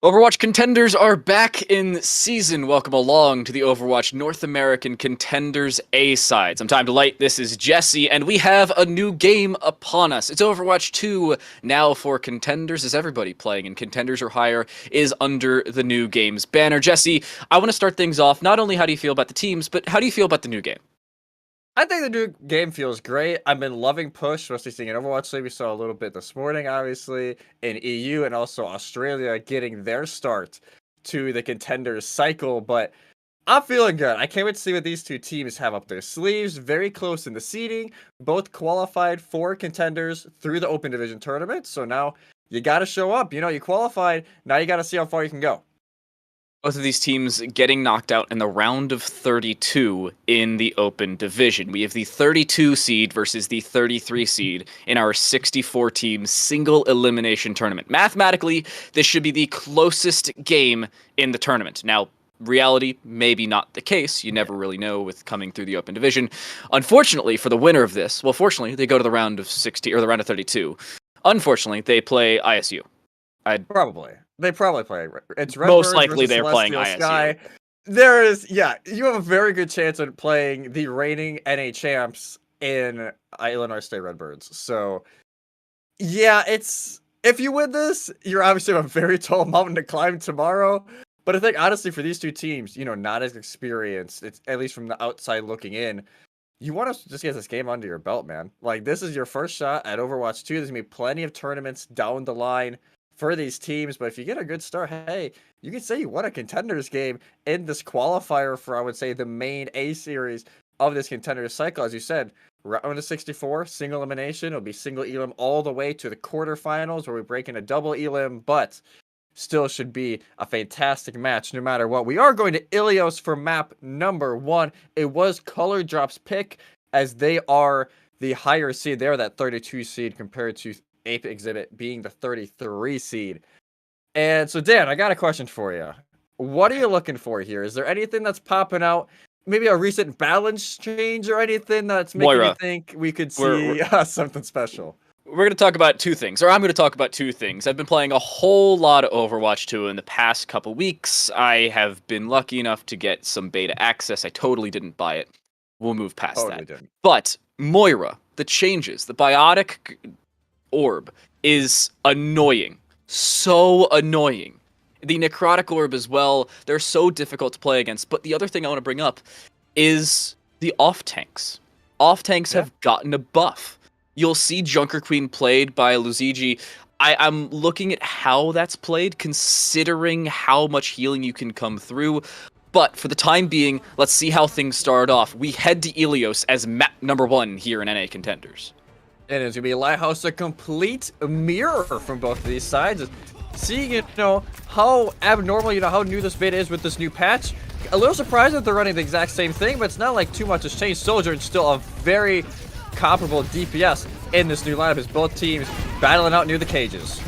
Overwatch Contenders are back in season. Welcome along to the Overwatch North American Contenders A-Sides. I'm Time to Light, this is Jesse, and we have a new game upon us. It's Overwatch 2 now for Contenders, as everybody playing in Contenders or higher is under the new game's banner. Jesse, I want to start things off. Not only how do you feel about the teams, but how do you feel about the new game? I think the new game feels great. I've been loving push, especially seeing in Overwatch League. We saw a little bit this morning, obviously, in EU and also Australia getting their start to the Contenders cycle. But I'm feeling good. I can't wait to see what these two teams have up their sleeves. Very close in the seeding. Both qualified for Contenders through the Open Division tournament. So now you got to show up. You know, you qualified. Now you got to see how far you can go. Both of these teams getting knocked out in the round of 32 in the Open Division. We have the 32 seed versus the 33 seed in our 64-team single elimination tournament. Mathematically, this should be the closest game in the tournament. Now, reality, maybe not the case. You never really know with coming through the Open Division. Unfortunately, for the winner of this, well, fortunately, they go to the round of 60 or the round of 32. Unfortunately, they play ISU. They probably play. It's most likely they're playing ISU. Sky. You have a very good chance of playing the reigning NA champs in Illinois State Redbirds. So, yeah, if you win this, you're obviously a very tall mountain to climb tomorrow. But I think, honestly, for these two teams, you know, not as experienced, it's at least from the outside looking in, you want to just get this game under your belt, man. Like, this is your first shot at Overwatch 2. There's going to be plenty of tournaments down the line for these teams, but if you get a good start, hey, you can say you won a Contenders game in this qualifier for, I would say, the main A series of this Contenders cycle. As you said, round of 64, single elimination. It'll be single elim all the way to the quarterfinals where we break in a double elim, but still should be a fantastic match no matter what. We are going to Ilios for map number 1. It was Color Drop's pick, as they are the higher seed. They're that 32 seed compared to Ape Exhibit being the 33 seed. And so, Dan, I got a question for you. What are you looking for here? Is there anything that's popping out? Maybe a recent balance change or anything that's making you think we could see something special? We're going to talk about two things, or I'm going to talk about two things. I've been playing a whole lot of Overwatch 2 in the past couple weeks. I have been lucky enough to get some beta access. I totally didn't buy it. We'll move past that. Didn't. But Moira, the changes, the biotic orb is annoying. So annoying. The necrotic orb as well, they're so difficult to play against. But the other thing I want to bring up is the off tanks. Off tanks have gotten a buff. You'll see Junker Queen played by Luzigi. I'm looking at how that's played, considering how much healing you can come through. But for the time being, let's see how things start off. We head to Ilios as map number 1 here in NA Contenders. And it's going to be a Lighthouse, a complete mirror from both of these sides. Seeing, you know, how abnormal, you know, how new this beta is with this new patch. A little surprised that they're running the exact same thing, but it's not like too much has changed. Soldier is still a very comparable DPS in this new lineup as both teams battling out near the cages.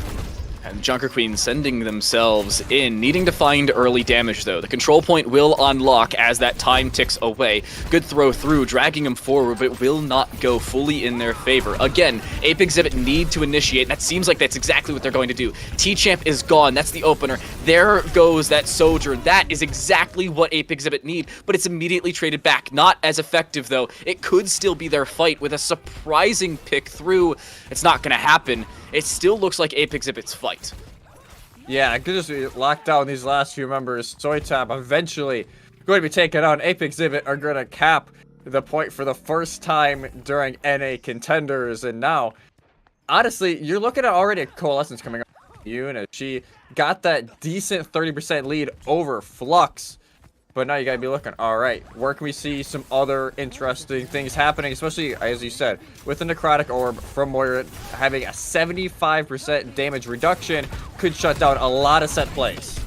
And Junker Queen sending themselves in, needing to find early damage though. The control point will unlock as that time ticks away. Good throw through, dragging them forward, but it will not go fully in their favor. Again, Ape Exhibit need to initiate. That seems like that's exactly what they're going to do. T-Champ is gone. That's the opener. There goes that Sojourn. That is exactly what Ape Exhibit need, but it's immediately traded back. Not as effective though. It could still be their fight with a surprising pick through. It's not going to happen. It still looks like Ape Exhibit's fight. Yeah, it could just be locked down these last few members. Soytab eventually going to be taken on. Ape Exhibit are going to cap the point for the first time during NA Contenders. And now, honestly, you're looking at already a Coalescence coming up. Yuna, she got that decent 30% lead over Flux. But now you gotta be looking, all right, where can we see some other interesting things happening, especially, as you said, with the Necrotic Orb from Moira having a 75% damage reduction could shut down a lot of set plays.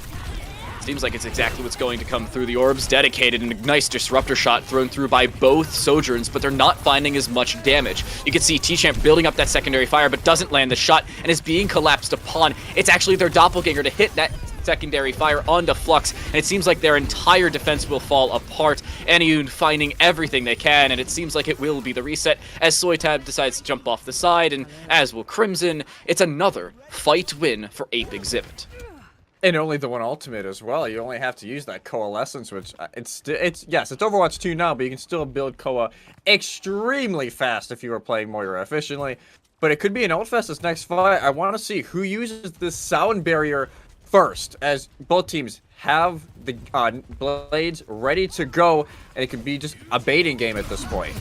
Seems like it's exactly what's going to come through. The Orb's dedicated and a nice Disruptor shot thrown through by both Sojourns, but they're not finding as much damage. You can see T-Champ building up that secondary fire, but doesn't land the shot and is being collapsed upon. It's actually their Doppelganger to hit that secondary fire onto Flux, and it seems like their entire defense will fall apart. Anyun finding everything they can, and it seems like it will be the reset as Soytab decides to jump off the side, and as will Crimson. It's another fight win for Ape Exhibit. And only the one ultimate as well. You only have to use that Coalescence, which it's Overwatch 2 now, but you can still build Koa extremely fast if you are playing Moira efficiently. But it could be an ult fest this next fight. I want to see who uses this sound barrier first, as both teams have the blades ready to go, and it could be just a baiting game at this point.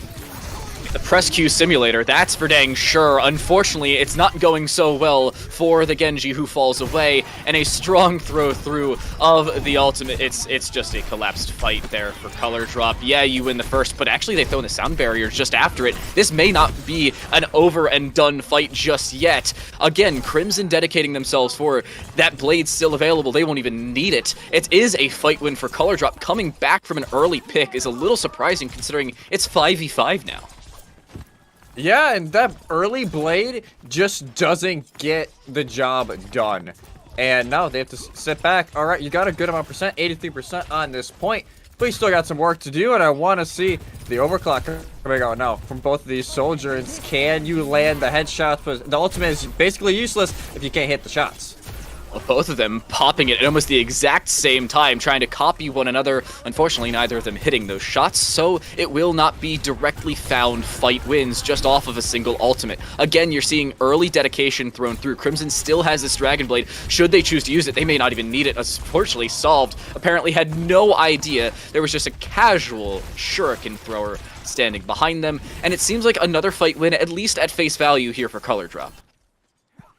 The press queue simulator, that's for dang sure. Unfortunately, it's not going so well for the Genji, who falls away, and a strong throw through of the ultimate. It's just a collapsed fight there for Color Drop. Yeah, you win the first, but actually they throw in the sound barrier just after it. This may not be an over and done fight just yet. Again, Crimson dedicating themselves for that blade's still available. They won't even need it. It is a fight win for Color Drop. Coming back from an early pick is a little surprising considering it's 5v5 now. Yeah, and that early blade just doesn't get the job done. And now they have to sit back. All right, you got a good amount of percent, 83% on this point, but you still got some work to do, and I want to see the overclock coming out now from both of these soldiers. Can you land the headshots? But the ultimate is basically useless if you can't hit the shots. Well, both of them popping it at almost the exact same time, trying to copy one another. Unfortunately, neither of them hitting those shots, so it will not be directly found fight wins just off of a single ultimate. Again, you're seeing early dedication thrown through. Crimson still has this Dragon Blade. Should they choose to use it, they may not even need it. Unfortunately, Solved apparently had no idea there was just a casual shuriken thrower standing behind them, and it seems like another fight win, at least at face value here for Color Drop.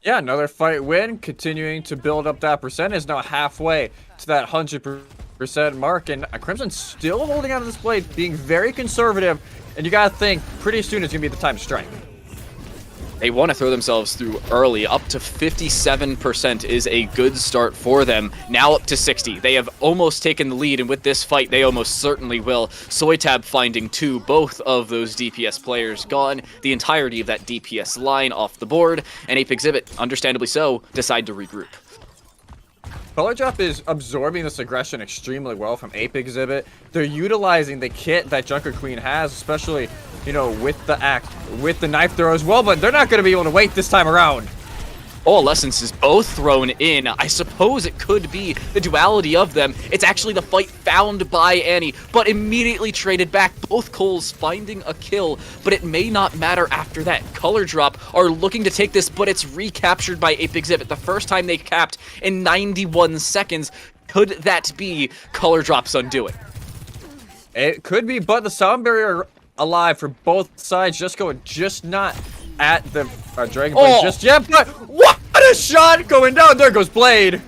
Yeah, another fight win, continuing to build up that percentage, now halfway to that 100% mark, and Crimson still holding on to this blade, being very conservative, and you gotta think, pretty soon it's gonna be the time to strike. They want to throw themselves through early. Up to 57% is a good start for them. Now up to 60. They have almost taken the lead, and with this fight, they almost certainly will. Soytab finding two, both of those DPS players gone. The entirety of that DPS line off the board, and Ape Exhibit, understandably so, decide to regroup. Color Drop is absorbing this aggression extremely well from Ape Exhibit. They're utilizing the kit that Junker Queen has, especially, you know, with the axe, with the knife throw as well, but they're not going to be able to wait this time around. Coalescence is both thrown in. I suppose it could be the duality of them. It's actually the fight found by Annie, but immediately traded back. Both Coles finding a kill, but it may not matter after that. Color Drop are looking to take this, but it's recaptured by Ape Exhibit. The first time they capped in 91 seconds. Could that be Color Drop's undoing? It could be, but the sound barrier alive for both sides, just not at the Dragon Blade just yet, but what a shot going down. There goes Blade.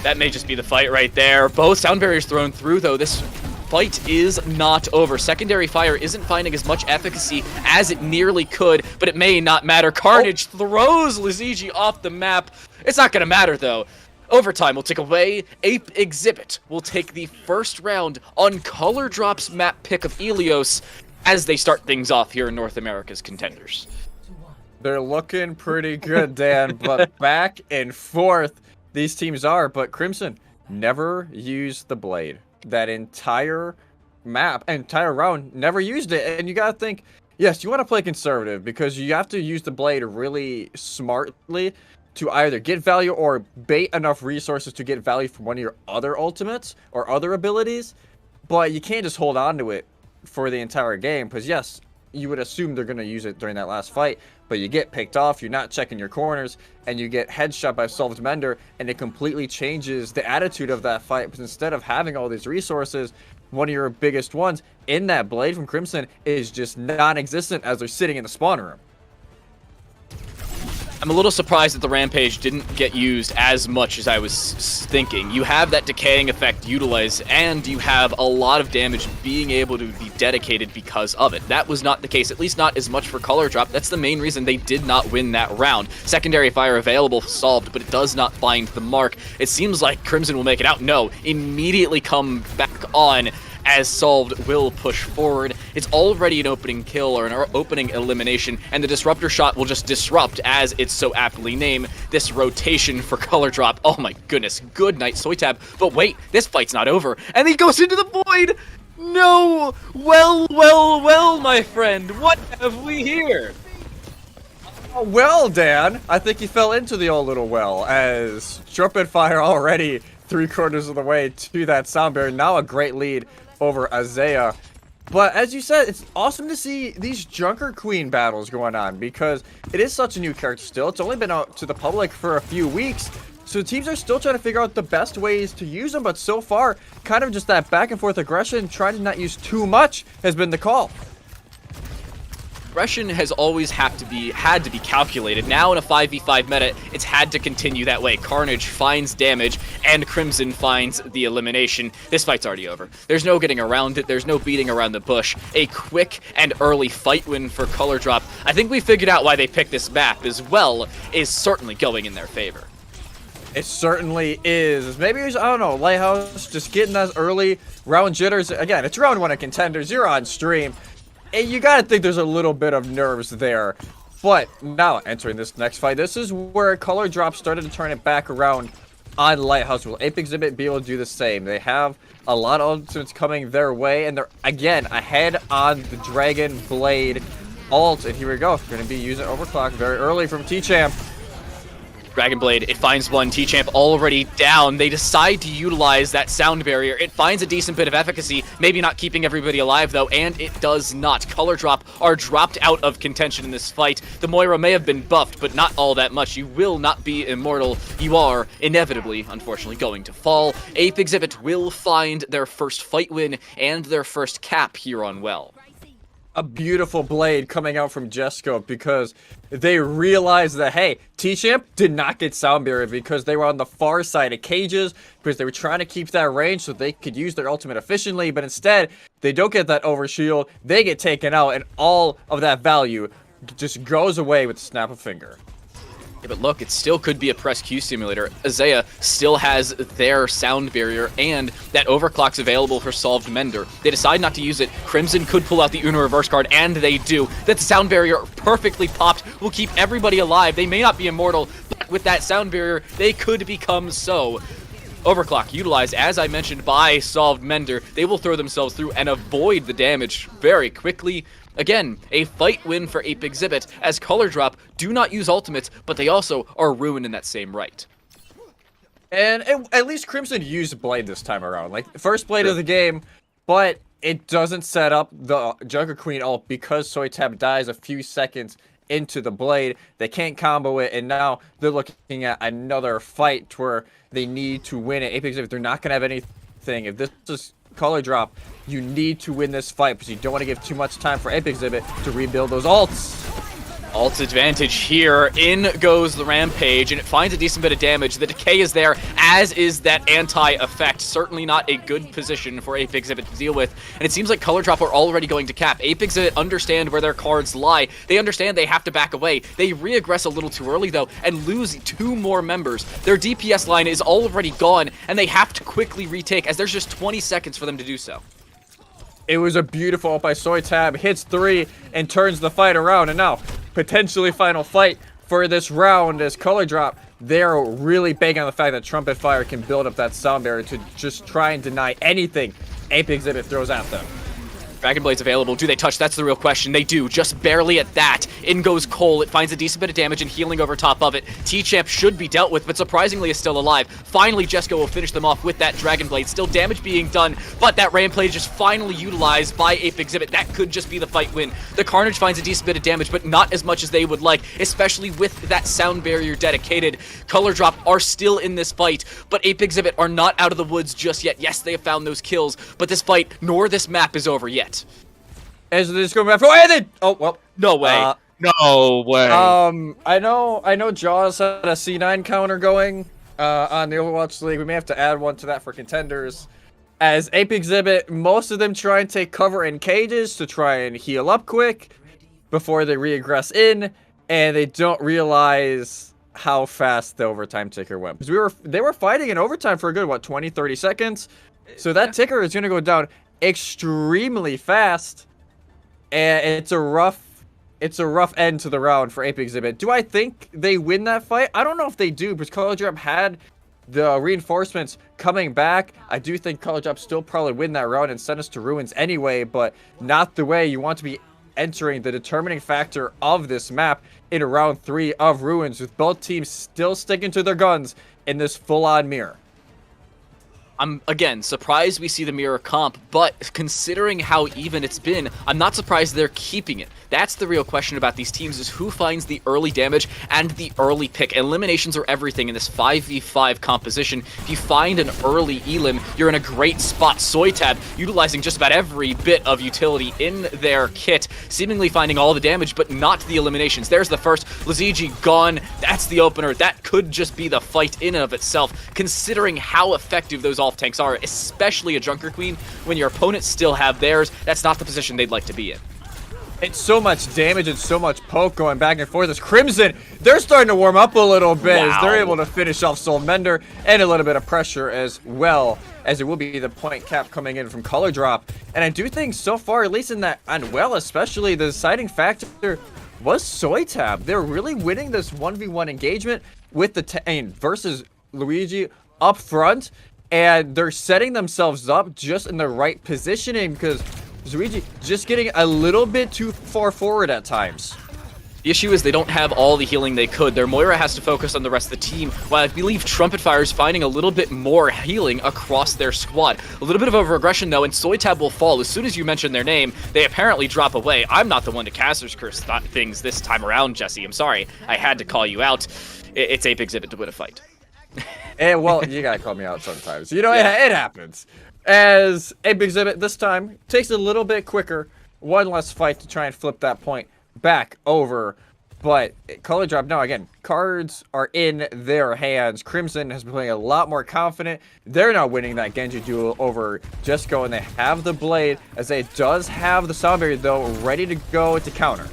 That may just be the fight right there. Both sound barriers thrown through, though. This fight is not over. Secondary fire isn't finding as much efficacy as it nearly could, but it may not matter. Carnage throws Lizigi off the map. It's not going to matter, though. Overtime will tick away. Ape Exhibit will take the first round on Color Drop's map pick of Ilios as they start things off here in North America's Contenders. They're looking pretty good, Dan, but back and forth these teams are. But Crimson never used the blade. That entire entire round, never used it. And you gotta think, yes, you want to play conservative because you have to use the blade really smartly to either get value or bait enough resources to get value from one of your other ultimates or other abilities. But you can't just hold on to it for the entire game because, yes, you would assume they're going to use it during that last fight, but you get picked off, you're not checking your corners, and you get headshot by Solved Mender, and it completely changes the attitude of that fight. Because instead of having all these resources, one of your biggest ones in that blade from Crimson is just non-existent as they're sitting in the spawn room. I'm a little surprised that the Rampage didn't get used as much as I was thinking. You have that decaying effect utilized, and you have a lot of damage being able to be dedicated because of it. That was not the case, at least not as much for Color Drop. That's the main reason they did not win that round. Secondary fire available, solved, but it does not find the mark. It seems like Crimson will make it out. No, immediately come back on as Solved will push forward. It's already an opening kill or an opening elimination, and the Disruptor shot will just disrupt, as it's so aptly named, this rotation for Color Drop. Oh my goodness, good night, Soitab. But wait, this fight's not over, and he goes into the void! No! Well, my friend, what have we here? Well, Dan, I think he fell into the old little well, as Trumpet Fire already 3/4 of the way to that sound barrier. Now a great lead over Isaiah. But as you said, it's awesome to see these Junker Queen battles going on because it is such a new character still. It's only been out to the public for a few weeks, so teams are still trying to figure out the best ways to use them. But so far, kind of just that back and forth aggression, trying to not use too much, has been the call. Aggression has always had to be calculated. Now in a 5v5 meta, it's had to continue that way. Carnage finds damage, and Crimson finds the elimination. This fight's already over. There's no getting around it. There's no beating around the bush. A quick and early fight win for Color Drop. I think we figured out why they picked this map as well, is certainly going in their favor. It certainly is. Maybe it was, I don't know, Lighthouse just getting those early round jitters. Again, it's round 1 of Contenders. You're on stream. And you gotta think there's a little bit of nerves there. But now, entering this next fight, this is where Color Drop started to turn it back around on Lighthouse. Will Ape Exhibit be able to do the same? They have a lot of ultimates coming their way, and they're, again, ahead on the Dragon Blade ult. And here we go. Going to be using Overclock very early from T-Champ. Dragon Blade, it finds one. T-Champ already down. They decide to utilize that sound barrier. It finds a decent bit of efficacy, maybe not keeping everybody alive though, and it does not. Color Drop are dropped out of contention in this fight. The Moira may have been buffed, but not all that much. You will not be immortal. You are inevitably, unfortunately, going to fall. Ape Exhibit will find their first fight win and their first cap here on Well. A beautiful blade coming out from Jesco because they realized that, hey, T-Champ did not get sound barrier because they were on the far side of cages because they were trying to keep that range so they could use their ultimate efficiently, but instead, they don't get that overshield, they get taken out, and all of that value just goes away with the snap of a finger. Yeah, but look, it still could be a press Q simulator. Isaiah still has their sound barrier, and that overclock's available for Solved Mender. They decide not to use it. Crimson could pull out the Uno reverse card, and they do. That sound barrier perfectly popped will keep everybody alive. They may not be immortal, but with that sound barrier, they could become so. Overclock utilized, as I mentioned, by Solved Mender. They will throw themselves through and avoid the damage very quickly. Again, a fight win for Ape Exhibit, as Color Drop do not use ultimates, but they also are ruined in that same right. And at least Crimson used Blade this time around. Like, first Blade of the game, but it doesn't set up the Junker Queen ult because Soitab dies a few seconds into the Blade. They can't combo it, and now they're looking at another fight where they need to win it. Ape Exhibit, they're not going to have anything. If this is Color Drop, you need to win this fight because you don't want to give too much time for Ape Exhibit to rebuild those ults. Ult advantage here. In goes the Rampage, and it finds a decent bit of damage. The decay is there, as is that anti-effect. Certainly not a good position for Ape Exhibit to deal with. And it seems like Color Drop are already going to cap. Ape Exhibit understand where their cards lie. They understand they have to back away. They re-aggress a little too early, though, and lose 2 more members. Their DPS line is already gone, and they have to quickly retake, as there's just 20 seconds for them to do so. It was a beautiful ult by Soitab. Hits 3 and turns the fight around, and now potentially final fight for this round as Color Drop, they're really big on the fact that Trumpet Fire can build up that sound barrier to just try and deny anything Ape Exhibit throws at them. Dragon Blade's available. Do they touch? That's the real question. They do, just barely at that. In goes Cole. It finds a decent bit of damage and healing over top of it. T-Champ should be dealt with, but surprisingly is still alive. Finally, Jesco will finish them off with that Dragon Blade. Still damage being done, but that Rampage is finally utilized by Ape Exhibit. That could just be the fight win. The Carnage finds a decent bit of damage, but not as much as they would like, especially with that sound barrier dedicated. Color Drop are still in this fight, but Ape Exhibit are not out of the woods just yet. Yes, they have found those kills, but this fight nor this map is over yet. As they just go back, oh well, no way, no way. I know Jaws had a C9 counter going on the Overwatch League. We may have to add one to that for Contenders. As Ape Exhibit, most of them try and take cover in cages to try and heal up quick before they regress in, and they don't realize how fast the overtime ticker went. Because they were fighting in overtime for a good, what, 20, 30 seconds? So that ticker is going to go down extremely fast. And it's a rough end to the round for Ape Exhibit. Do I think they win that fight? I don't know if they do, because Color Drop had the reinforcements coming back. I do think Color Drop still probably win that round and send us to Ruins anyway, but not the way you want to be entering the determining factor of this map in round 3 of Ruins, with both teams still sticking to their guns in this full-on mirror. I'm, again, surprised we see the mirror comp, but considering how even it's been, I'm not surprised they're keeping it. That's the real question about these teams, is who finds the early damage and the early pick. Eliminations are everything in this 5v5 composition. If you find an early Elim, you're in a great spot. Soytab utilizing just about every bit of utility in their kit, seemingly finding all the damage, but not the eliminations. There's the first. Lazigi gone. That's the opener. That could just be the fight in and of itself, considering how effective those off-tanks are, especially a Junker Queen. When your opponents still have theirs, that's not the position they'd like to be in. It's so much damage and so much poke going back and forth. As Crimson, they're starting to warm up a little bit as they're able to finish off Soul Mender, and a little bit of pressure as well, as it will be the point cap coming in from Color Drop. And I do think so far, at least in that, and well, especially the deciding factor was Soytab. They're really winning this 1v1 engagement with the versus Luigi up front, and they're setting themselves up just in the right positioning, because Luigi just getting a little bit too far forward at times. The issue is they don't have all the healing they could. Their Moira has to focus on the rest of the team, while I believe Trumpet Fire is finding a little bit more healing across their squad. A little bit of over-aggression, though, and Soytab will fall. As soon as you mention their name, they apparently drop away. I'm not the one to Caster's Curse things this time around, Jesse. I'm sorry. I had to call you out. It's Ape Exhibit to win a fight. And, well, you gotta call me out sometimes. You know, it happens. As Ape Exhibit this time takes a little bit quicker, one less fight to try and flip that point back over. But Color Drop, now again, cards are in their hands. Crimson has been playing a lot more confident. They're now winning that Genji duel over Jesco, and they have the Blade, as they does have the Sound Barrier, though, ready to go to counter.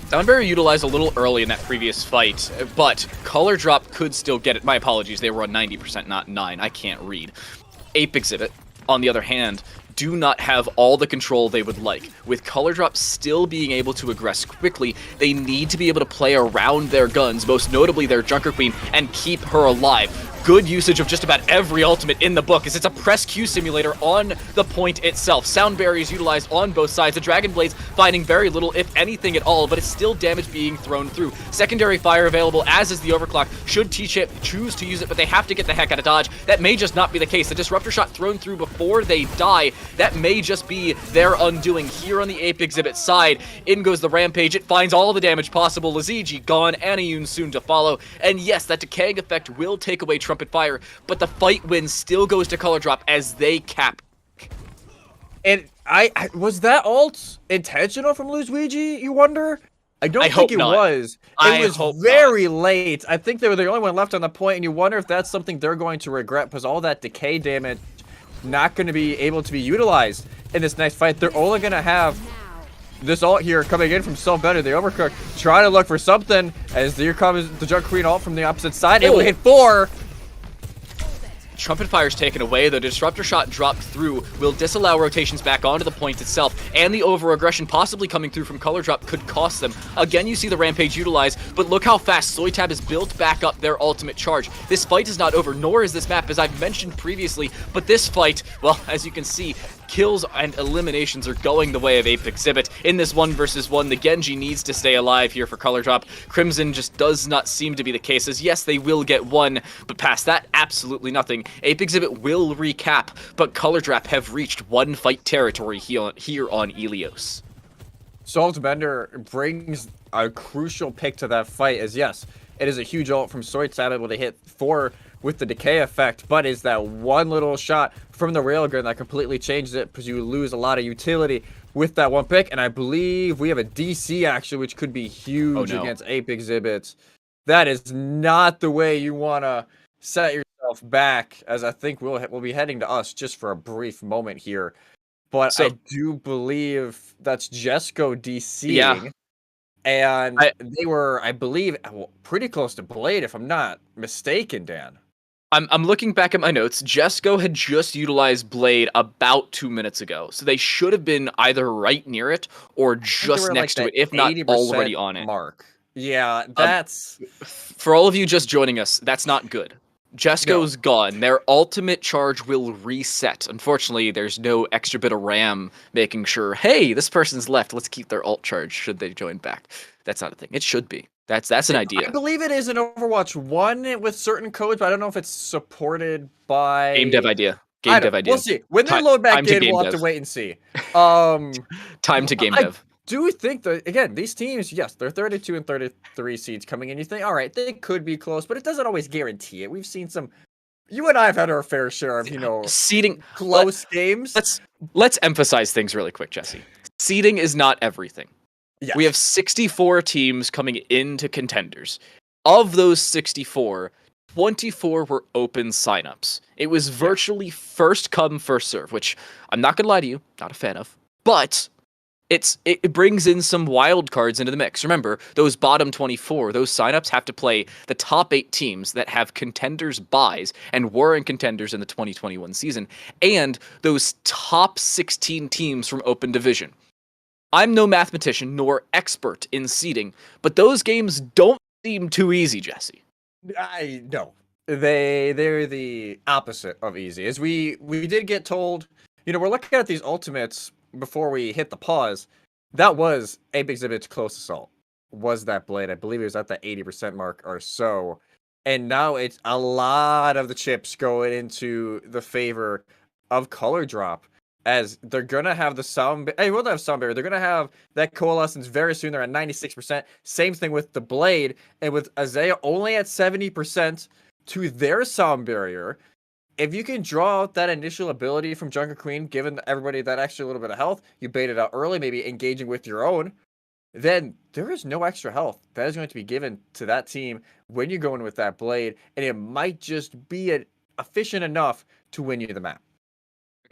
Sound Barrier utilized a little early in that previous fight, but Color Drop could still get it. My apologies, they were on 90%, not 9. I can't read. Ape Exhibit, on the other hand, do not have all the control they would like. With Color Drop still being able to aggress quickly, they need to be able to play around their guns, most notably their Junker Queen, and keep her alive. Good usage of just about every ultimate in the book, as it's a press Q simulator on the point itself. Sound barriers utilized on both sides. The Dragon Blades finding very little, if anything at all, but it's still damage being thrown through. Secondary fire available, as is the Overclock. Should T-Chip choose to use it, but they have to get the heck out of dodge. That may just not be the case. The Disruptor Shot thrown through before they die, that may just be their undoing. Here on the Ape Exhibit side, in goes the Rampage. It finds all the damage possible. Lazigi gone, Aniyun soon to follow. And yes, that decaying effect will take away Trumpet Fire, but the fight win still goes to Color Drop as they cap. And I was that ult intentional from Luigi, you wonder? I don't think it was. It was very late. I think they were the only one left on the point, and you wonder if that's something they're going to regret, because all that decay damage not going to be able to be utilized in this next fight. They're only going to have this ult here coming in from Self Better, the Overcooked, trying to look for something, as here comes the Junk Queen ult from the opposite side. Able to hit 4. Trumpet Fire's taken away, the Disruptor Shot dropped through, will disallow rotations back onto the point itself, and the over-aggression possibly coming through from Color Drop could cost them. Again, you see the Rampage utilize, but look how fast Soytab has built back up their ultimate charge. This fight is not over, nor is this map, as I've mentioned previously, but this fight, well, as you can see, kills and eliminations are going the way of Ape Exhibit. In this 1v1, the Genji needs to stay alive here for Color Drop. Crimson just does not seem to be the case, as yes, they will get one, but past that, absolutely nothing. Ape Exhibit will recap, but Color Drop have reached one fight territory here on Ilios. Solved Bender brings a crucial pick to that fight, as yes, it is a huge ult from Soytab able to hit 4 with the decay effect, but is that one little shot from the railgun that completely changes it, because you lose a lot of utility with that one pick. And I believe we have a DC action, which could be huge against Ape Exhibits. That is not the way you want to set yourself back, as I think we'll be heading to us just for a brief moment here. But I do believe that's Jesco DCing. Yeah. And they were, I believe, pretty close to Blade, if I'm not mistaken, Dan. I'm looking back at my notes. Jesco had just utilized Blade about 2 minutes ago, so they should have been either right near it or just next to it, if not already on it. Mark. Yeah, that's... For all of you just joining us, that's not good. Jesco's gone. Their ultimate charge will reset. Unfortunately, there's no extra bit of RAM making sure, hey, this person's left. Let's keep their ult charge should they join back. That's not a thing. It should be. That's an idea. I believe it is in Overwatch 1 with certain codes, but I don't know if it's supported by... Game dev idea. Game dev idea. We'll see. When they load back in, we'll have to wait and see. Time to game dev. Do think that, again, these teams, yes, they're 32 and 33 seeds coming in. You think, all right, they could be close, but it doesn't always guarantee it. We've seen some... You and I have had our fair share of, seeding close games. Let's emphasize things really quick, Jesse. Seeding is not everything. Yes. We have 64 teams coming into Contenders. Of those 64, 24 were open signups. It was virtually first come, first serve, which I'm not going to lie to you, not a fan of. But it brings in some wild cards into the mix. Remember, those bottom 24, those signups have to play the top 8 teams that have Contenders buys and were in Contenders in the 2021 season, and those top 16 teams from open division. I'm no mathematician nor expert in seeding, but those games don't seem too easy, Jesse. No. They're the opposite of easy. As we did get told, we're looking at these ultimates before we hit the pause. That was Ape Exhibit's close assault. Was that Blade? I believe it was at the 80% mark or so. And now it's a lot of the chips going into the favor of Color Drop, as they're going to have the sound... Hey, we'll have sound barrier. They're going to have that coalescence very soon. They're at 96%. Same thing with the Blade. And with Isaiah only at 70% to their sound barrier, if you can draw out that initial ability from Junker Queen, giving everybody that extra little bit of health, you bait it out early, maybe engaging with your own, then there is no extra health that is going to be given to that team when you're going with that Blade. And it might just be efficient enough to win you the map.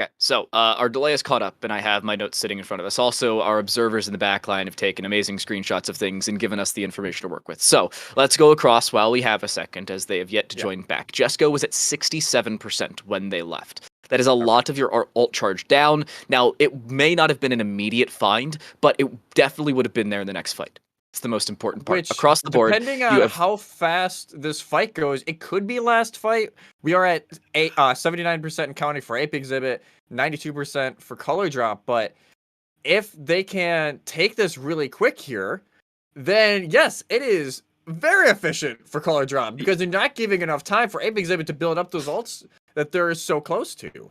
Okay, so our delay is caught up, and I have my notes sitting in front of us. Also, our observers in the backline have taken amazing screenshots of things and given us the information to work with. So let's go across while we have a second, as they have yet to join back. Jesco was at 67% when they left. That is a lot of your ult charge down. Now, it may not have been an immediate find, but it definitely would have been there in the next fight. It's the most important part. Across the board, depending on how fast this fight goes, it could be last fight. We are at 79% in counting for Ape Exhibit, 92% for Color Drop. But if they can take this really quick here, then yes, it is very efficient for Color Drop, because they're not giving enough time for Ape Exhibit to build up those ults that they're so close to.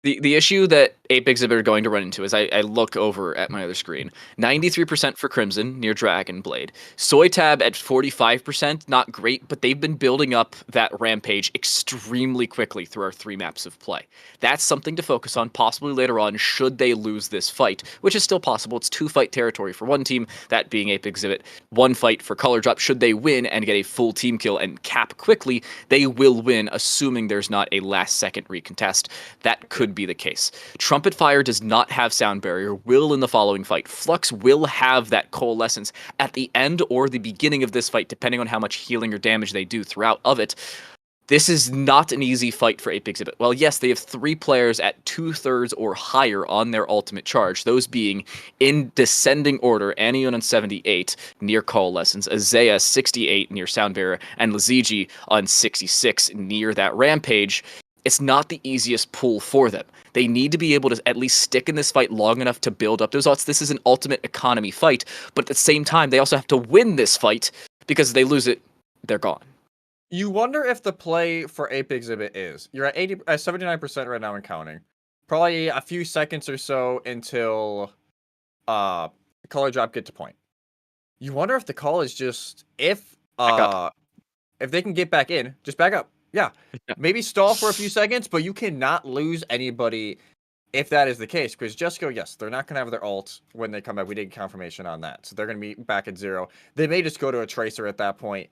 The issue that Ape Exhibit are going to run into is I look over at my other screen. 93% for Crimson near Dragon Blade. Soytab at 45%, not great, but they've been building up that Rampage extremely quickly through our 3 maps of play. That's something to focus on possibly later on should they lose this fight, which is still possible. It's 2-fight territory for one team, that being Ape Exhibit. 1 fight for Color Drop. Should they win and get a full team kill and cap quickly, they will win, assuming there's not a last-second recontest. That could be the case. Trumpet Fire does not have sound barrier, will in the following fight. Flux will have that coalescence at the end or the beginning of this fight, depending on how much healing or damage they do throughout of it. This is not an easy fight for Ape Exhibit. Well, yes, they have 3 players at 2/3 or higher on their ultimate charge, those being in descending order, Anion on 78 near Call Lessons, Azea 68 near Sound Bearer, and Lazigi on 66 near that Rampage. It's not the easiest pull for them. They need to be able to at least stick in this fight long enough to build up those odds. This is an ultimate economy fight, but at the same time, they also have to win this fight, because if they lose it, they're gone. You wonder if the play for Ape Exhibit is you're at 79% right now and counting. Probably a few seconds or so until color drop get to point. You wonder if the call is just if they can get back in, just back up. Yeah. Maybe stall for a few seconds, but you cannot lose anybody if that is the case. Because Jesco, yes, they're not gonna have their ult when they come back. We did confirmation on that. So they're gonna be back at 0. They may just go to a tracer at that point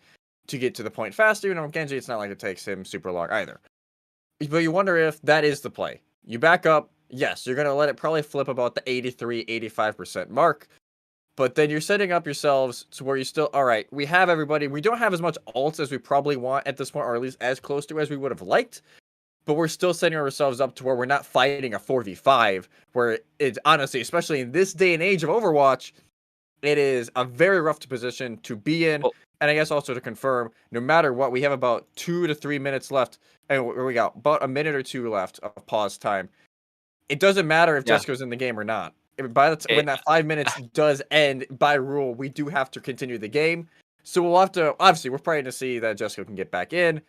to get to the point faster. You know, Genji, it's not like it takes him super long either. But you wonder if that is the play. You back up, yes, you're going to let it probably flip about the 83, 85% mark. But then you're setting up yourselves to where you still, all right, we have everybody. We don't have as much ults as we probably want at this point, or at least as close to as we would have liked. But we're still setting ourselves up to where we're not fighting a 4v5, where it's honestly, especially in this day and age of Overwatch, it is a very rough position to be in. And I guess also to confirm, no matter what, we have about 2 to 3 minutes left. And we got about a minute or 2 left of pause time. It doesn't matter if Jesco's in the game or not. By the when that 5 minutes does end, by rule, we do have to continue the game. So we'll have to, obviously, we're praying to see that Jesco can get back in.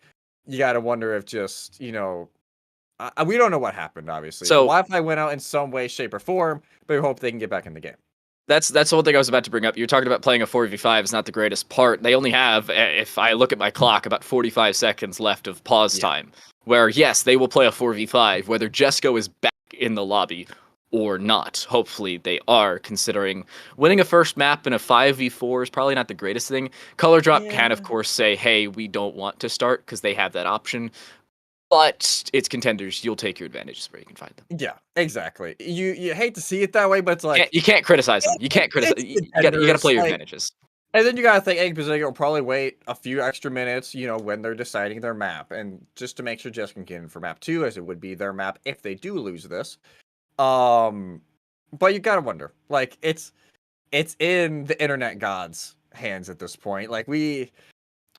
You got to wonder if just, you know, we don't know what happened, obviously. So Wi-Fi went out in some way, shape, or form, but we hope they can get back in the game. That's the whole thing I was about to bring up. You're talking about playing a 4v5 is not the greatest part. They only have, if I look at my clock, about 45 seconds left of pause time. Where, yes, they will play a 4v5, whether Jesco is back in the lobby or not. Hopefully they are, considering winning a first map in a 5v4 is probably not the greatest thing. Color Drop can, of course, say, hey, we don't want to start, because they have that option. But it's Contenders. You'll take your advantages where you can find them. Yeah, exactly. You hate to see it that way, but it's like... You can't criticize them. You can't criticize... You gotta play your advantages. And then you gotta think Egg Pacific will probably wait a few extra minutes, you know, when they're deciding their map. And just to make sure Jess can get in for map 2, as it would be their map if they do lose this. But you gotta wonder. Like, it's in the internet gods' hands at this point. Like, we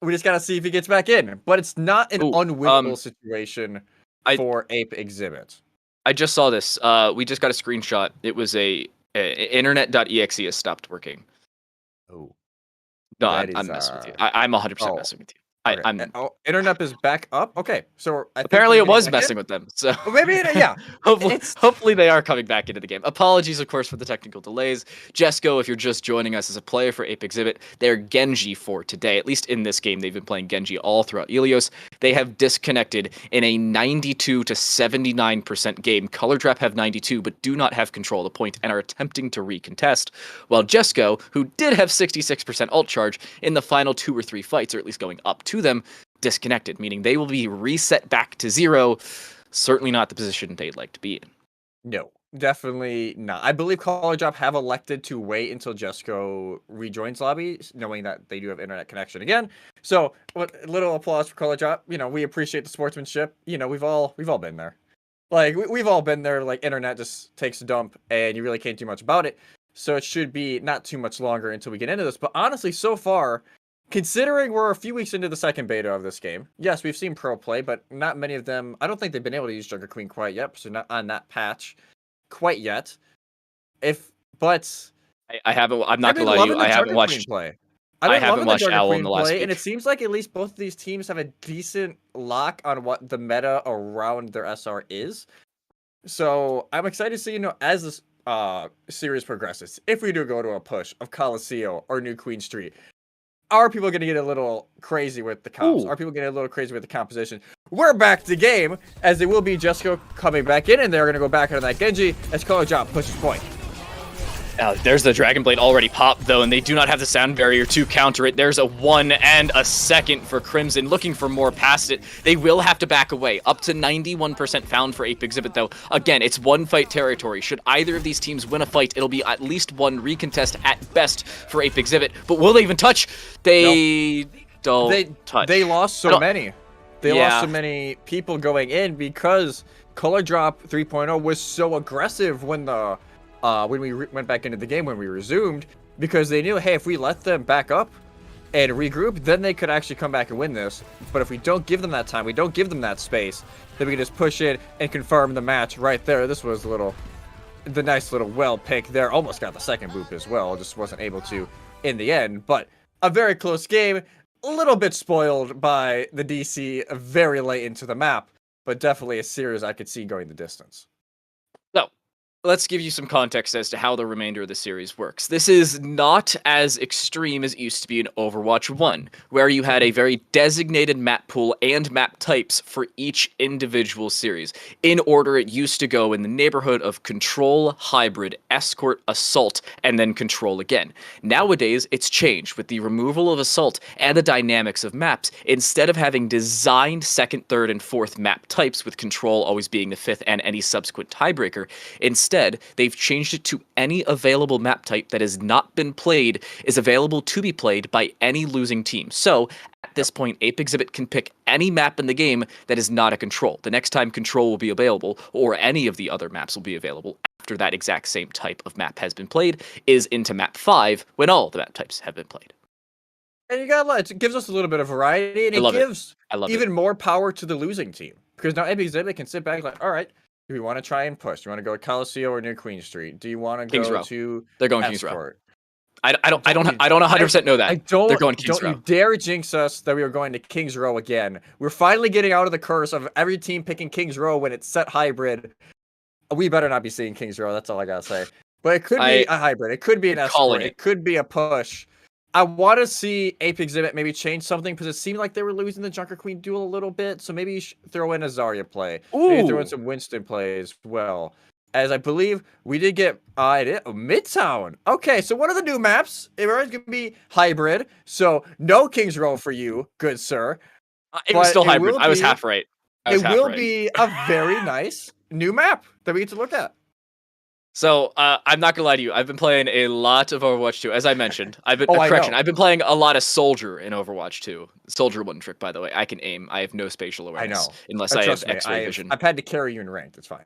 just gotta see if he gets back in. But it's not an unwinnable situation for Ape Exhibit. I just saw this. We just got a screenshot. It was internet.exe has stopped working. Oh. No, I'm messing with you. I'm 100% messing with you. Okay. Internet is back up. Okay, so apparently it was messing with them. So maybe, yeah. hopefully they are coming back into the game. Apologies, of course, for the technical delays. Jesco, if you're just joining us as a player for Ape Exhibit, they're Genji for today. At least in this game, they've been playing Genji all throughout Ilios. They have disconnected in a 92 to 79% game. Color Trap have 92, but do not have control of the point and are attempting to recontest. While Jesco, who did have 66% ult charge in the final 2 or 3 fights, or at least going up to them, disconnected, meaning they will be reset back to 0. Certainly not the position they'd like to be in. No, definitely not. I believe Color Drop have elected to wait until Jesco rejoins lobby, knowing that they do have internet connection again. So, little applause for Color Drop. You know, we appreciate the sportsmanship. You know, we've all been there. Like, we've all been there. Like, internet just takes a dump, and you really can't do much about it. So it should be not too much longer until we get into this. But honestly, so far, considering we're a few weeks into the second beta of this game, yes, we've seen pro play, but not many of them. I don't think they've been able to use Junker Queen quite yet, so not on that patch quite yet. I haven't. I'm not gonna lie to you. I haven't watched play. I haven't watched Owl in the last week. And it seems like at least both of these teams have a decent lock on what the meta around their SR is. So I'm excited to see, you know, as this series progresses, if we do go to a push of Coliseum or New Queen Street, are people going to get a little crazy with the comps? Are people getting a little crazy with the composition? We're back to game, as it will be Jesco coming back in, and they're going to go back into that Genji as Color Drop pushes point. There's the Dragon Blade already popped, though, and they do not have the sound barrier to counter it. There's a 1 and a second for Crimson, looking for more past it. They will have to back away. Up to 91% found for Ape Exhibit, though. Again, it's one-fight territory. Should either of these teams win a fight, it'll be at least one recontest at best for Ape Exhibit. But will they even touch? They don't touch. They lost so many. They lost so many people going in because Color Drop 3.0 was so aggressive when we went back into the game, when we resumed, because they knew, hey, if we let them back up and regroup, then they could actually come back and win this. But if we don't give them that time, we don't give them that space, then we can just push it and confirm the match right there. This was the nice little well pick there. Almost got the second boop as well, just wasn't able to in the end. But a very close game, a little bit spoiled by the DC very late into the map, but definitely a series I could see going the distance. So, let's give you some context as to how the remainder of the series works. This is not as extreme as it used to be in Overwatch 1, where you had a very designated map pool and map types for each individual series. In order, it used to go in the neighborhood of Control, Hybrid, Escort, Assault, and then Control again. Nowadays, it's changed with the removal of Assault and the dynamics of maps. Instead of having designed second, third, and fourth map types, with Control always being the fifth and any subsequent tiebreaker, instead, they've changed it to any available map type that has not been played is available to be played by any losing team. So, at this point, Ape Exhibit can pick any map in the game that is not a Control. The next time Control will be available, or any of the other maps will be available after that exact same type of map has been played, is into map 5, when all the map types have been played. And you gotta let it gives us a little bit of variety, and it gives even more power to the losing team. Because now Ape Exhibit can sit back like, all right, do we want to try and push? Do you want to go to Coliseum or near Queen Street? Do you want to go to They're going Escort? Kings Row. I don't 100% know that. They're going Kings Row. Don't you dare jinx us that we were going to Kings Row again. We're finally getting out of the curse of every team picking Kings Row when it's set hybrid. We better not be seeing Kings Row. That's all I gotta say. But it could be a hybrid. It could be an Escort. It could be a push. I want to see Ape Exhibit maybe change something because it seemed like they were losing the Junker Queen duel a little bit. So maybe throw in a Zarya play. Ooh. Maybe throw in some Winston play as well. As I believe we did get Midtown. Okay, so one of the new maps, it's going to be hybrid. So no Kings Row for you, good sir. It was still hybrid. I was half right. It will be a very nice new map that we get to look at. So, I'm not gonna lie to you. I've been playing a lot of Overwatch 2, as I mentioned. I've been playing a lot of Soldier in Overwatch 2. Soldier one trick, by the way. I can aim. I have no spatial awareness. Unless I have X-ray vision. I've had to carry you in ranked. It's fine.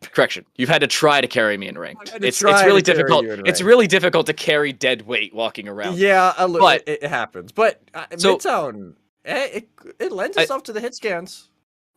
Correction. You've had to try to carry me in ranked. It's really difficult. It's really difficult to carry dead weight walking around. Yeah, but it happens. But Midtown, it lends itself to the hit scans.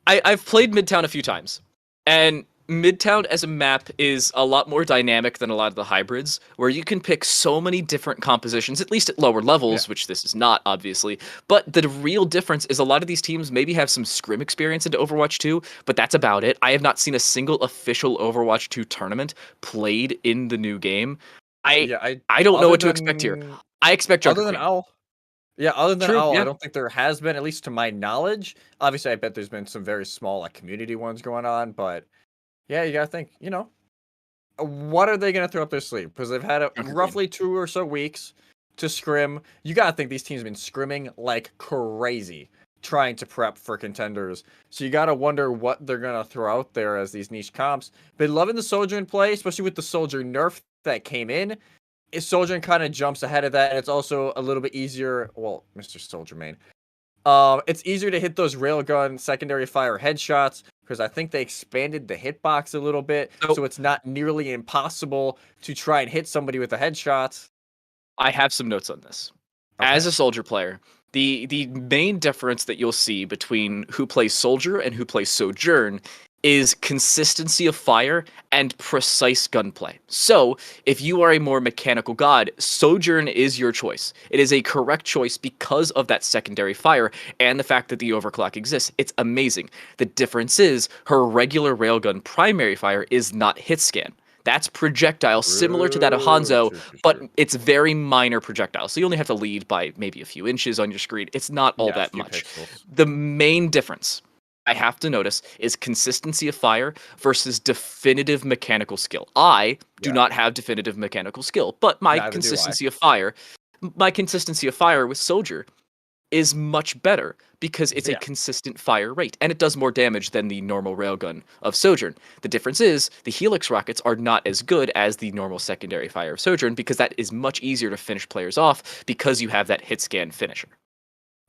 I've played Midtown a few times, and Midtown as a map is a lot more dynamic than a lot of the hybrids, where you can pick so many different compositions, at least at lower levels, which this is not, obviously. But the real difference is a lot of these teams maybe have some scrim experience into Overwatch 2, but that's about it. I have not seen a single official Overwatch 2 tournament played in the new game. I don't know what to expect here. I expect Junker Queen. Owl. Yeah, other than Owl, I don't think there has been, at least to my knowledge. Obviously, I bet there's been some very small community ones going on, but yeah, you gotta think, what are they gonna throw up their sleeve? Because they've had roughly 2 or so weeks to scrim. You gotta think these teams have been scrimming like crazy, trying to prep for Contenders. So you gotta wonder what they're gonna throw out there as these niche comps. Been loving the Soldier in play, especially with the Soldier nerf that came in. Soldier kind of jumps ahead of that, and it's also a little bit easier. Well, Mr. Soldier main. It's easier to hit those railgun secondary fire headshots because I think they expanded the hitbox a little bit, so it's not nearly impossible to try and hit somebody with a headshot. I have some notes on this. Okay. As a Soldier player, the main difference that you'll see between who plays Soldier and who plays Sojourn is consistency of fire and precise gunplay. So, if you are a more mechanical god, Sojourn is your choice. It is a correct choice because of that secondary fire and the fact that the overclock exists. It's amazing. The difference is her regular railgun primary fire is not hit scan. That's projectile, similar to that of Hanzo, but it's very minor projectile. So you only have to lead by maybe a few inches on your screen. It's not all that much. Pixels. The main difference I have to notice is consistency of fire versus definitive mechanical skill. I do not have definitive mechanical skill, but my consistency of fire with Soldier is much better because it's a consistent fire rate, and it does more damage than the normal railgun of Sojourn. The difference is the Helix rockets are not as good as the normal secondary fire of Sojourn because that is much easier to finish players off because you have that hit scan finisher.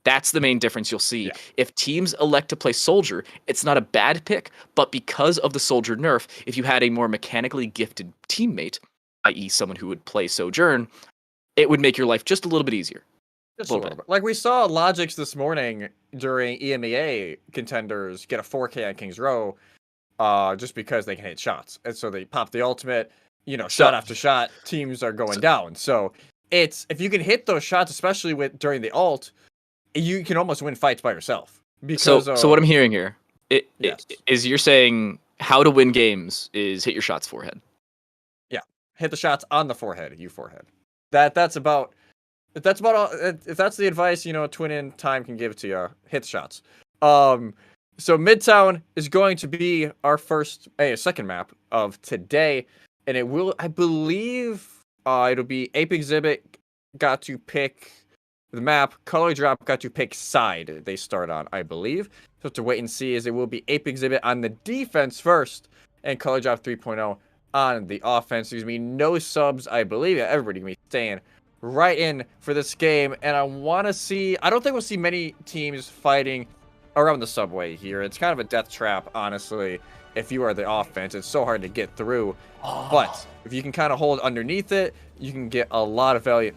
That's the main difference you'll see. Yeah. If teams elect to play Soldier, it's not a bad pick, but because of the Soldier nerf, if you had a more mechanically gifted teammate, i.e. someone who would play Sojourn, it would make your life just a little bit easier. Just a little bit. Like we saw Logix this morning during EMEA Contenders get a 4K on King's Row, just because they can hit shots. And so they pop the ultimate, shot after shot, teams are going down. So it's, if you can hit those shots, especially during the ult, you can almost win fights by yourself. Because so what I'm hearing here yes. is you're saying how to win games is hit your shots forehead. Yeah, hit the shots on the forehead, forehead. That's about all. If that's the advice, Twin in Time can give to you, hit the shots. So Midtown is going to be our second map of today, and it will, I believe, it'll be Ape Exhibit got to pick the map, Color Drop got to pick side they start on, I believe. So to wait and see, as it will be Ape Exhibit on the defense first, and Color Drop 3.0 on the offense. There's going to be no subs, I believe. Everybody going to be staying right in for this game, and I want to see, I don't think we'll see many teams fighting around the subway here. It's kind of a death trap, honestly. If you are the offense, it's so hard to get through. But if you can kind of hold underneath it, you can get a lot of value.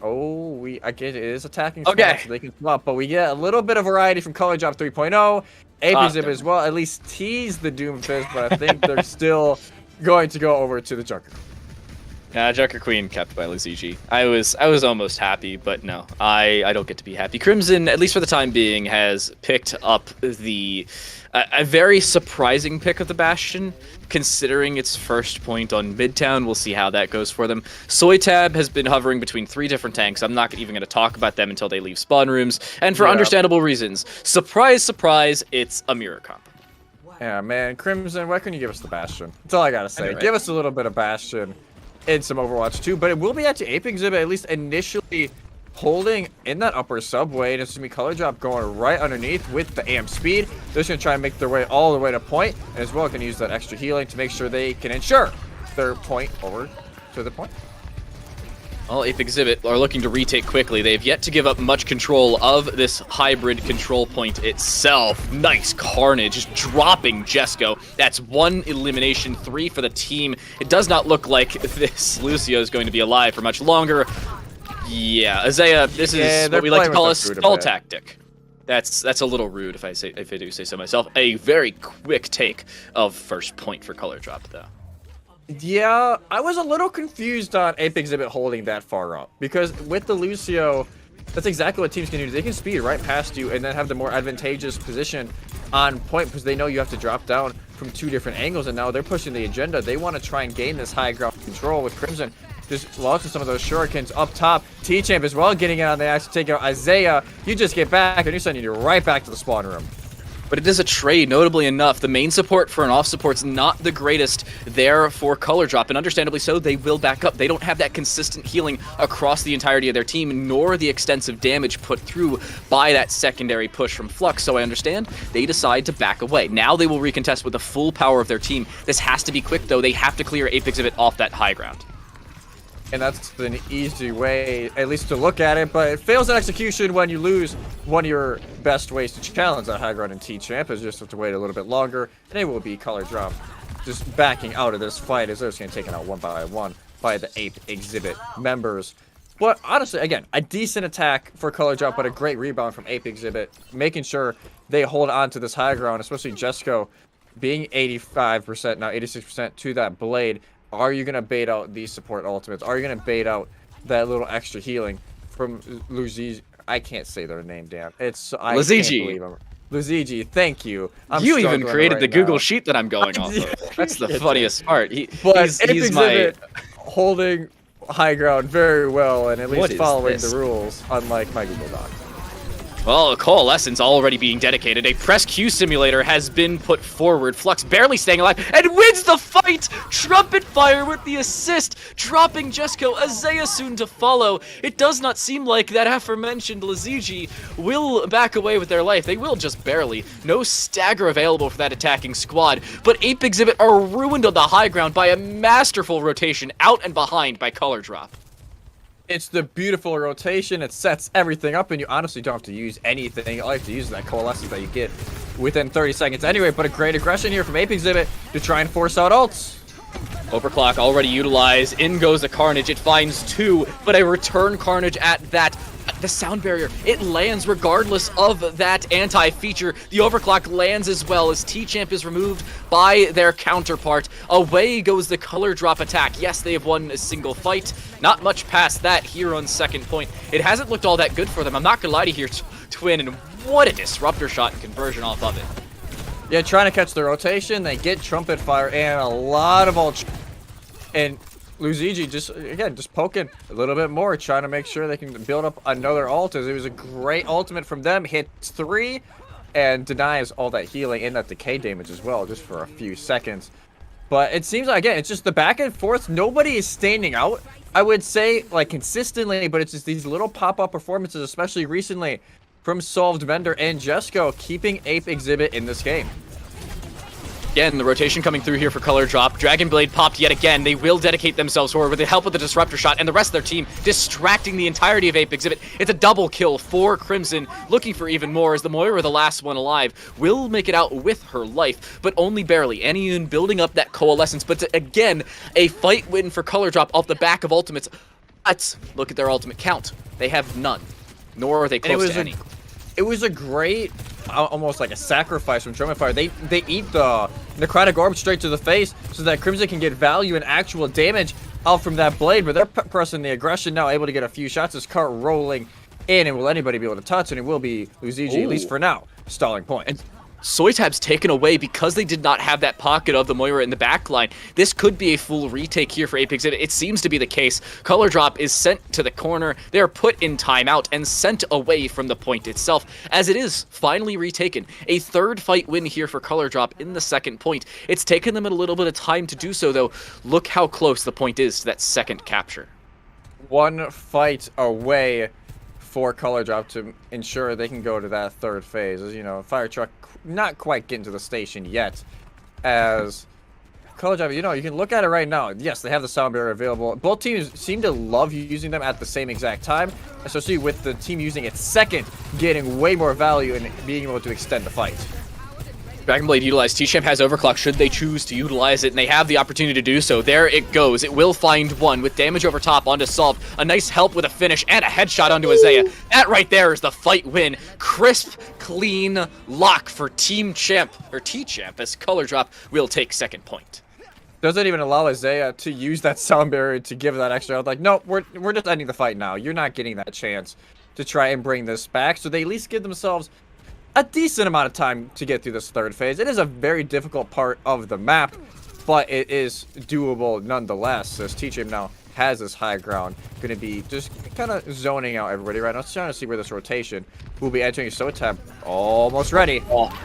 I get it is attacking. Okay. So they can come up, but we get a little bit of variety from Color Drop 3.0. Ape Exhibit as well. At least tease the Doomfist, but I think they're still going to go over to the Junker. Junker Queen kept by Lizigi. I was almost happy, but no, I don't get to be happy. Crimson, at least for the time being, has picked up a very surprising pick of the Bastion, considering its first point on Midtown. We'll see how that goes for them. Soytab has been hovering between 3 different tanks. I'm not even going to talk about them until they leave spawn rooms, and for understandable reasons. Surprise, surprise, it's a mirror comp. Yeah, man, Crimson, why couldn't you give us the Bastion? That's all I gotta say. Right. Give us a little bit of Bastion in some Overwatch 2, but it will be at the Ape Exhibit, at least initially holding in that upper subway, and it's going to be Color Drop going right underneath with the AM speed. They're just going to try and make their way all the way to point, and as well can use that extra healing to make sure they can ensure their point over to the point. Well, Ape Exhibit are looking to retake quickly. They've yet to give up much control of this hybrid control point itself. Nice carnage, just dropping Jesco. That's 1 elimination, 3 for the team. It does not look like this Lucio is going to be alive for much longer. Yeah, Isaiah, this is what we like to call a stall tactic. That's a little rude if I do say so myself. A very quick take of first point for Color Drop, though. Yeah, I was a little confused on Ape Exhibit holding that far up, because with the Lucio, that's exactly what teams can do. They can speed right past you and then have the more advantageous position on point, because they know you have to drop down from 2 different angles, and now they're pushing the agenda. They want to try and gain this high ground control with Crimson. Just launching some of those shurikens up top. T-Champ as well getting in on the action, taking out Isaiah. You just get back and you're sending you right back to the spawn room. But it is a trade, notably enough. The main support for an off support's not the greatest there for Color Drop, and understandably so, they will back up. They don't have that consistent healing across the entirety of their team, nor the extensive damage put through by that secondary push from Flux, so I understand they decide to back away. Now they will recontest with the full power of their team. This has to be quick, though. They have to clear Ape Exhibit off that high ground. And that's an easy way, at least to look at it, but it fails in execution when you lose one of your best ways to challenge that high ground in T-Champ, is just have to wait a little bit longer, and it will be Color Drop just backing out of this fight, as they're just going to take it out 1 by 1 by the Ape Exhibit members. But honestly, again, a decent attack for Color Drop, but a great rebound from Ape Exhibit, making sure they hold on to this high ground, especially Jesco being 85%, now 86% to that blade. Are you going to bait out these support ultimates? Are you going to bait out that little extra healing from Luzigi? I can't say their name, Dan. Luzigi. Luzigi, thank you. You even created the Google sheet that I'm going off of. That's the funniest part. He's holding high ground very well, and at least following the rules, unlike my Google Doc. Well, a coalescence already being dedicated. A press Q simulator has been put forward. Flux barely staying alive and wins the fight! Trumpet fire with the assist, dropping Jesco. Isaiah soon to follow. It does not seem like that aforementioned Lizigi will back away with their life. They will just barely. No stagger available for that attacking squad. But Ape Exhibit are ruined on the high ground by a masterful rotation out and behind by Color Drop. It's the beautiful rotation. It sets everything up, and you honestly don't have to use anything. All you have to use is that coalescence that you get within 30 seconds anyway. But a great aggression here from Ape Exhibit to try and force out ults. Overclock already utilized. In goes the Carnage. It finds 2, but a return Carnage at that. The sound barrier, it lands regardless of that anti-feature. The Overclock lands as well as T-Champ is removed by their counterpart. Away goes the color drop attack. Yes, they have won a single fight. Not much past that here on second point. It hasn't looked all that good for them. I'm not gonna lie to you here, Twin, and what a disruptor shot and conversion off of it. Yeah, trying to catch the rotation. They get Trumpet Fire and a lot of ult. And Luigi just poking a little bit more, trying to make sure they can build up another ult. As it was a great ultimate from them. Hits 3 and denies all that healing and that decay damage as well, just for a few seconds. But it seems like, again, it's just the back and forth. Nobody is standing out, I would say, like consistently, but it's just these little pop-up performances, especially recently from Solved Vendor and Jesco, keeping Ape Exhibit in this game. Again, the rotation coming through here for color drop. Dragon Blade popped yet again. They will dedicate themselves forward with the help of the disruptor shot and the rest of their team distracting the entirety of Ape Exhibit. It's a double kill for Crimson, looking for even more as the Moira, the last one alive, will make it out with her life, but only barely. Aniun building up that coalescence, but again, a fight win for color drop off the back of ultimates. Let's look at their ultimate count. They have none, nor are they close to any. It was a great, almost like a sacrifice from Trumpet Fire. They eat the Necrotic Orb straight to the face so that Crimson can get value and actual damage out from that blade, but they're pressing the aggression now, able to get a few shots. This cart rolling in, and will anybody be able to touch? And it will be Luigi, at least for now, stalling point. And Soitab's taken away because they did not have that pocket of the Moira in the backline. This could be a full retake here for Ape Exhibit. It seems to be the case. Color Drop is sent to the corner. They are put in timeout and sent away from the point itself, as it is finally retaken. A third fight win here for Color Drop in the second point. It's taken them a little bit of time to do so, though. Look how close the point is to that second capture. One fight away for Color Drop to ensure they can go to that third phase. As you know, Fire Truck not quite getting to the station yet, as Color Drop, you know, you can look at it right now. Yes, they have the sound barrier available. Both teams seem to love using them at the same exact time, especially with the team using it second, getting way more value and being able to extend the fight. Dragon Blade utilized. T-Champ has Overclock should they choose to utilize it, and they have the opportunity to do so. There it goes. It will find one with damage over top onto Solve. A nice help with a finish and a headshot onto Isaiah. That right there is the fight win. Crisp, clean lock for Team Champ, or T-Champ, as Color Drop will take second point. Doesn't even allow Isaiah to use that sound barrier to give that extra. Like, no, we're just ending the fight now. You're not getting that chance to try and bring this back. So they at least give themselves a decent amount of time to get through this third phase. It is a very difficult part of the map, but it is doable nonetheless, as T-Champ now has this high ground. Going to be just kind of zoning out everybody right now. Trying to see where this rotation will be entering. Soitab almost ready. Oh.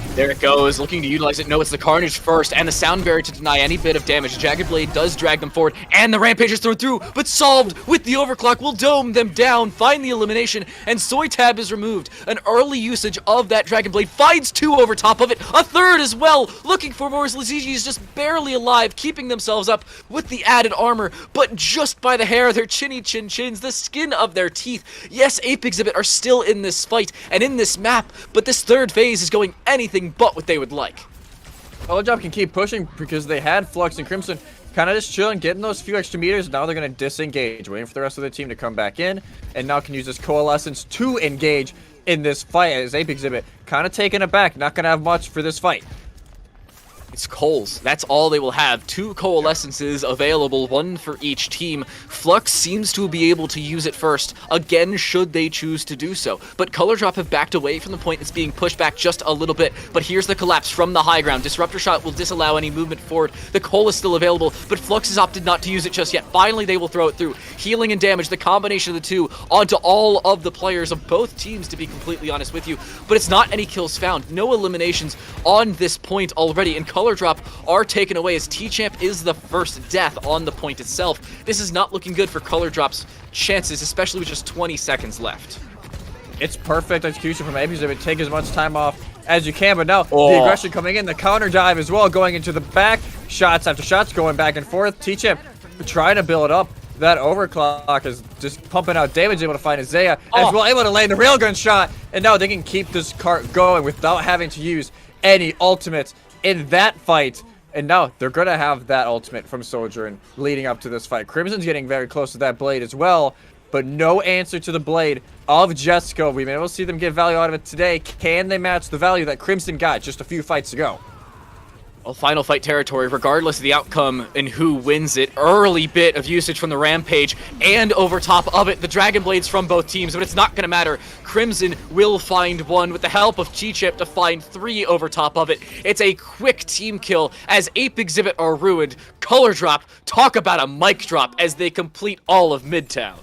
There it goes, looking to utilize it. No, it's the Carnage first, and the sound barrier to deny any bit of damage. Jagged Blade does drag them forward, and the Rampage is thrown through, but Solved with the Overclock will dome them down, find the elimination, and Soitab is removed. An early usage of that Dragon Blade finds 2 over top of it, a third as well, looking for more. Lazigi is just barely alive, keeping themselves up with the added armor, but just by the hair, their chinny chin chins, the skin of their teeth. Yes, Ape Exhibit are still in this fight and in this map, but this third phase is going anything but what they would like. Color Drop can keep pushing because they had Flux and Crimson kind of just chilling, getting those few extra meters. Now they're going to disengage, waiting for the rest of the team to come back in, and now can use this Coalescence to engage in this fight, as Ape Exhibit kind of taking it back. Not going to have much for this fight. It's Coals. That's all they will have. 2 Coalescences available, 1 for each team. Flux seems to be able to use it first, again, should they choose to do so. But Color Drop have backed away from the point. It's being pushed back just a little bit. But here's the collapse from the high ground. Disruptor Shot will disallow any movement forward. The Coal is still available, but Flux has opted not to use it just yet. Finally, they will throw it through. Healing and damage, the combination of the two, onto all of the players of both teams, to be completely honest with you. But it's not any kills found. No eliminations on this point already, and Color Drop are taken away as T-Champ is the first death on the point itself. This is not looking good for Color Drop's chances, especially with just 20 seconds left. It's perfect execution from Ape Exhibit. Take as much time off as you can, but now the aggression coming in, the counter dive as well, going into the back. Shots after shots going back and forth. T-Champ trying to build up that overclock is just pumping out damage, able to find Isaiah, as Oh. well able to land the railgun shot, and now they can keep this cart going without having to use any ultimates in that fight. And now they're going to have that ultimate from Sojourn leading up to this fight. Crimson's getting very close to that blade as well, but no answer to the blade of Jesco. We've been able to see them get value out of it today. Can they match the value that Crimson got just a few fights ago? Well, final fight territory, regardless of the outcome and who wins it. Early bit of usage from the Rampage, and over top of it, the Dragon Blades from both teams, but it's not going to matter. Crimson will find one with the help of Chi-Chip to find 3 over top of it. It's a quick team kill as Ape Exhibit are ruined. Color drop, talk about a mic drop as they complete all of Midtown.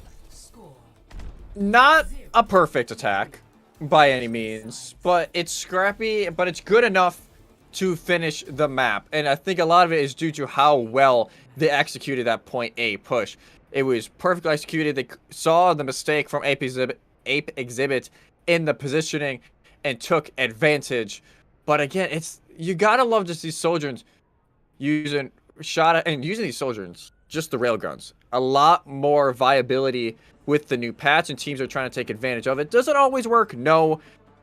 Not a perfect attack by any means, but it's scrappy, but it's good enough to finish the map. And I think a lot of it is due to how well they executed that point A push. It was perfectly executed. They saw the mistake from Ape Exhibit in the positioning and took advantage. But again, you gotta love just these Sojourns using these Sojourns, just the railguns. A lot more viability with the new patch, and teams are trying to take advantage of it. Does it always work? No.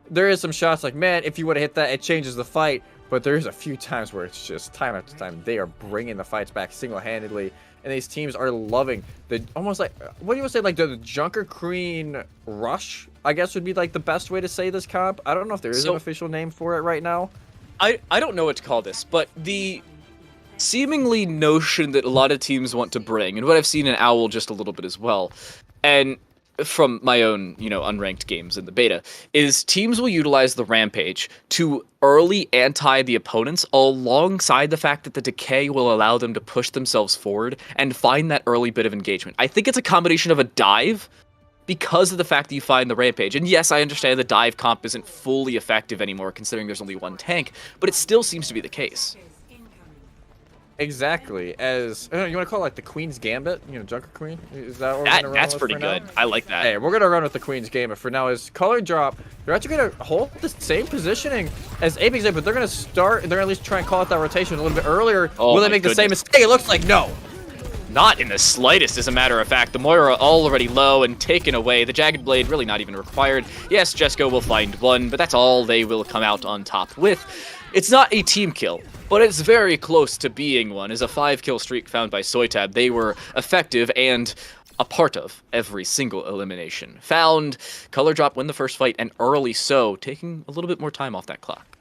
There is some shots like, man, if you would have hit that, it changes the fight. But there's a few times where it's just time after time they are bringing the fights back single-handedly, and these teams are loving the almost like, what do you want to say, like the Junker Queen rush, I guess would be like the best way to say this comp. I don't know if there is an official name for it right now. I don't know what to call this, but the seemingly notion that a lot of teams want to bring, and what I've seen in Owl just a little bit as well, and from my own, unranked games in the beta, is teams will utilize the Rampage to early anti the opponents alongside the fact that the decay will allow them to push themselves forward and find that early bit of engagement. I think it's a combination of a dive because of the fact that you find the Rampage. And yes, I understand the dive comp isn't fully effective anymore considering there's only one tank, but it still seems to be the case. Exactly. As you want to call it like the Queen's Gambit, Junker Queen. Is that what we're gonna run That's with pretty for good. now? I like that. Hey, we're gonna run with the Queen's Gambit for now. As color drop, they're actually gonna hold the same positioning as Ape Exhibit, but they're gonna at least try and call out that rotation a little bit earlier. Oh, Will they make the same mistake? It looks like no. Not in the slightest, as a matter of fact. The Moira already low and taken away. The Jagged Blade really not even required. Yes, Jesco will find one, but that's all they will come out on top with. It's not a team kill, but it's very close to being one. As a 5-kill streak found by Soitab, they were effective and a part of every single elimination. Found, Color Drop win the first fight, and early so, taking a little bit more time off that clock.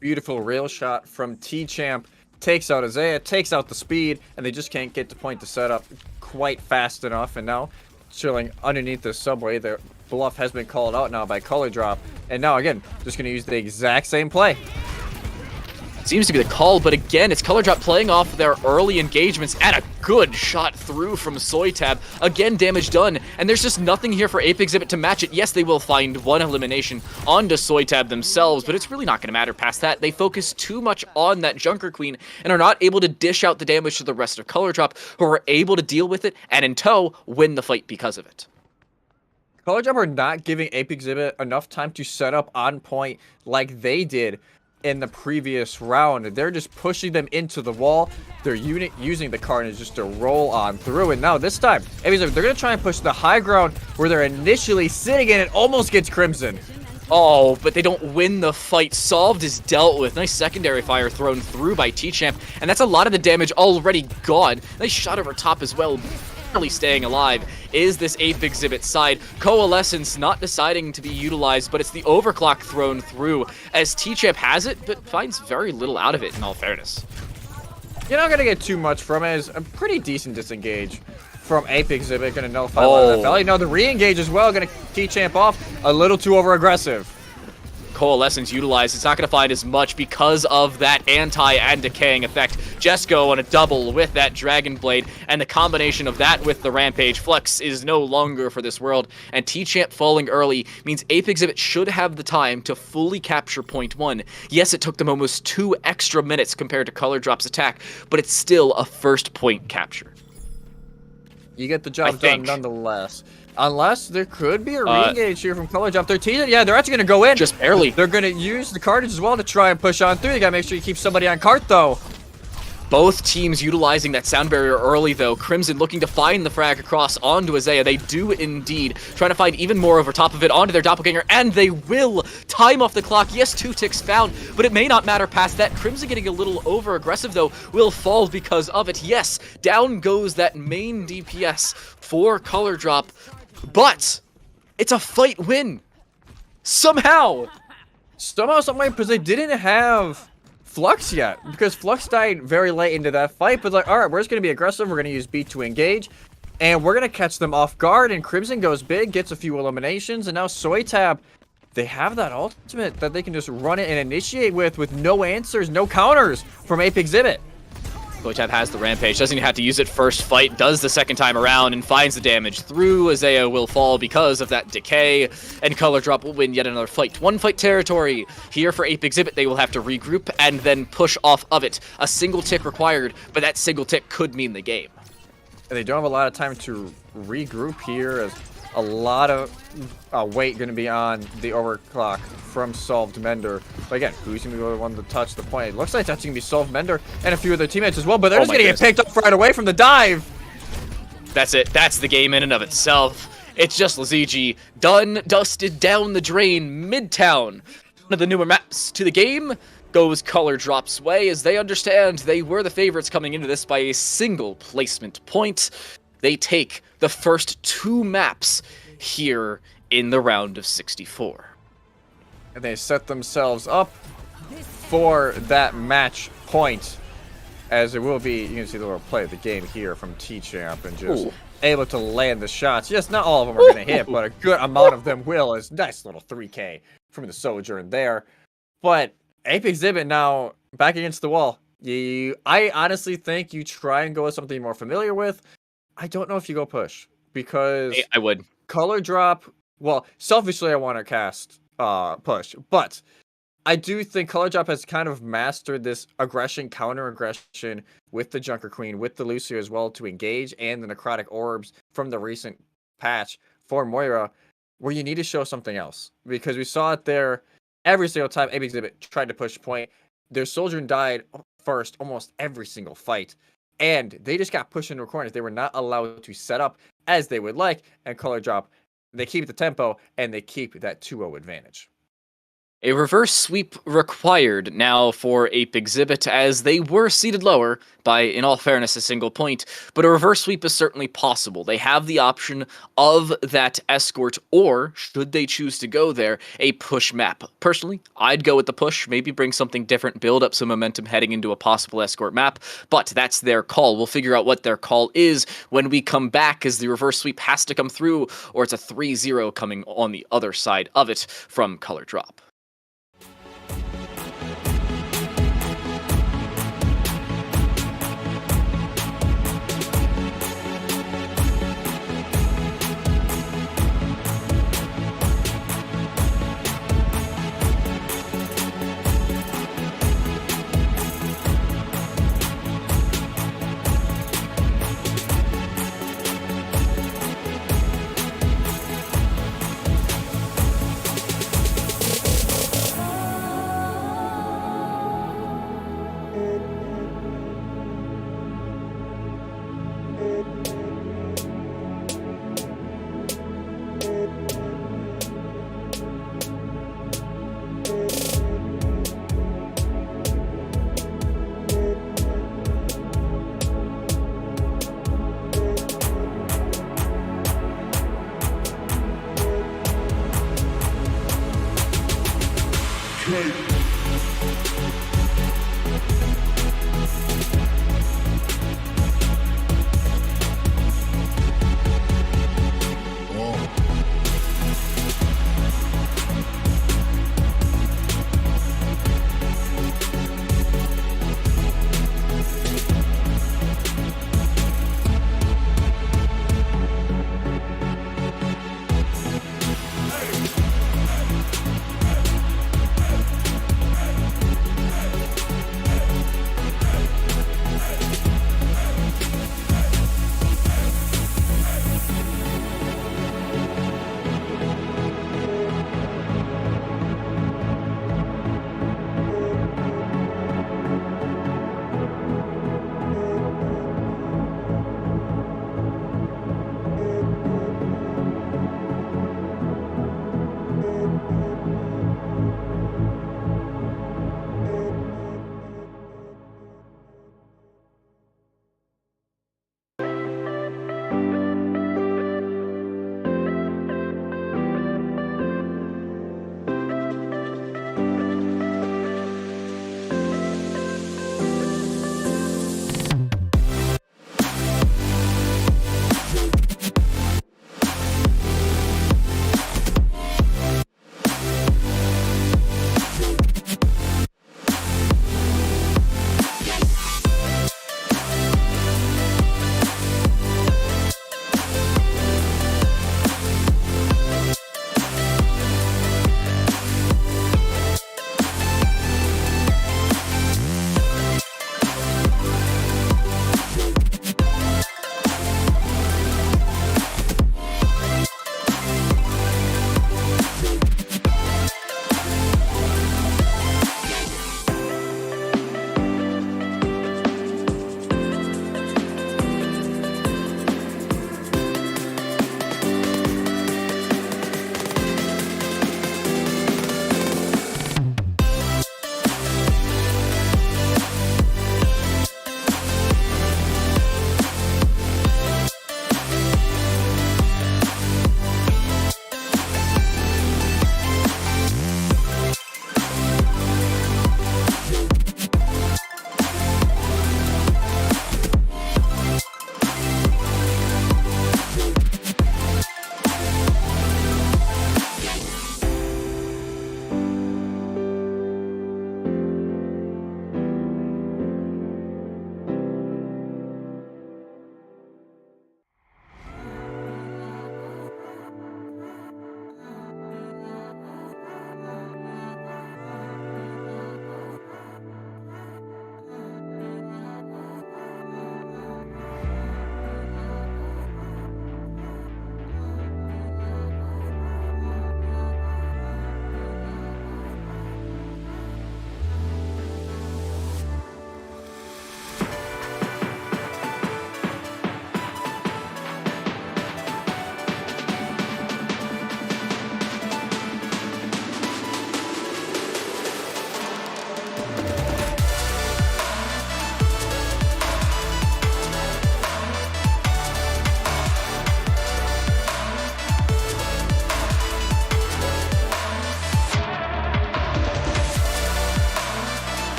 Beautiful rail shot from T-Champ. Takes out Isaiah, takes out the speed, and they just can't get the point to set up quite fast enough. And now, chilling underneath the subway, their bluff has been called out now by Color Drop. And now, again, just going to use the exact same play. Seems to be the call, but again, it's Color Drop playing off their early engagements, and a good shot through from Soitab. Again, damage done, and there's just nothing here for Ape Exhibit to match it. Yes, they will find one elimination onto Soitab themselves, but it's really not going to matter past that. They focus too much on that Junker Queen and are not able to dish out the damage to the rest of Color Drop, who are able to deal with it, and in tow, win the fight because of it. Color Drop are not giving Ape Exhibit enough time to set up on point like they did in the previous round. They're just pushing them into the wall. They're using the Carnage just to roll on through. And now this time, they're going to try and push the high ground where they're initially sitting, and it almost gets Crimson. Oh, but they don't win the fight. Solved is dealt with. Nice secondary fire thrown through by T-Champ, and that's a lot of the damage already gone. Nice shot over top as well. Barely staying alive is this Ape Exhibit side. Coalescence not deciding to be utilized, but it's the overclock thrown through as T-Champ has it, but finds very little out of it in all fairness. You're not going to get too much from it. It's a pretty decent disengage from Ape Exhibit. Going to nullify a lot of that value. Now the re-engage as well. Going to T-Champ off. A little too over-aggressive. Coalescence utilized. It's not going to find as much because of that anti and decaying effect. Jesco on a double with that Dragon Blade, and the combination of that with the Rampage. Flex is no longer for this world, and T-Champ falling early means Ape Exhibit should have the time to fully capture point 1. Yes, it took them almost 2 extra minutes compared to Color Drop's attack, but it's still a first point capture. You get the job done nonetheless. Unless there could be a re-engage here from Color Drop. They're teasing. Yeah, they're actually going to go in. Just barely. They're going to use the cartage as well to try and push on through. You got to make sure you keep somebody on cart, though. Both teams utilizing that sound barrier early, though. Crimson looking to find the frag across onto Isaiah. They do indeed. Trying to find even more over top of it onto their doppelganger, and they will. Time off the clock. Yes, 2 ticks found, but it may not matter past that. Crimson getting a little over-aggressive, though, will fall because of it. Yes, down goes that main DPS for Color Drop, but it's a fight win. Somehow, some way, because they didn't have Flux yet, because Flux died very late into that fight, but like, alright, we're just going to be aggressive, we're going to use B to engage, and we're going to catch them off guard, and Crimson goes big, gets a few eliminations, and now Soytab, they have that ultimate that they can just run it and initiate with no answers, no counters from Ape Exhibit. Soytab has the Rampage, doesn't even have to use it first fight, does the second time around, and finds the damage through. Isaiah will fall because of that decay, and Color Drop will win yet another fight. 1 fight territory here for Ape Exhibit. They will have to regroup and then push off of it. A single tick required, but that single tick could mean the game. And they don't have a lot of time to regroup here, as a lot of weight going to be on the overclock from Solved Mender. But again, who's going to be the one to touch the point? It looks like that's going to be Solved Mender and a few of their teammates as well, but they're just going to get picked up right away from the dive. That's it. That's the game in and of itself. It's just Lazigi done, dusted down the drain. Midtown, one of the newer maps to the game, goes Color Drop's way, as they understand they were the favorites coming into this by a single placement point. They take the first 2 maps here in the round of 64. And they set themselves up for that match point, as it will be, you can see the little play of the game here from T-Champ, and just able to land the shots. Yes, not all of them are going to hit, but a good amount of them will. It's nice little 3K from the Sojourn there. But Ape Exhibit now back against the wall. I honestly think you try and go with something you're more familiar with. I don't know if you go push, because I would. Color Drop, well, selfishly I want to cast push, but I do think Color Drop has kind of mastered this aggression, counter-aggression with the Junker Queen, with the Lucio as well, to engage, and the Necrotic Orbs from the recent patch for Moira, where you need to show something else. Because we saw it there every single time Ape Exhibit tried to push point. Their Soldier died first almost every single fight. And they just got pushed into corners. They were not allowed to set up as they would like. And Color Drop, they keep the tempo, and they keep that 2-0 advantage. A reverse sweep required now for Ape Exhibit, as they were seated lower by, in all fairness, a single point, but a reverse sweep is certainly possible. They have the option of that escort, or, should they choose to go there, a push map. Personally, I'd go with the push, maybe bring something different, build up some momentum heading into a possible escort map, but that's their call. We'll figure out what their call is when we come back, as the reverse sweep has to come through, or it's a 3-0 coming on the other side of it from Color Drop.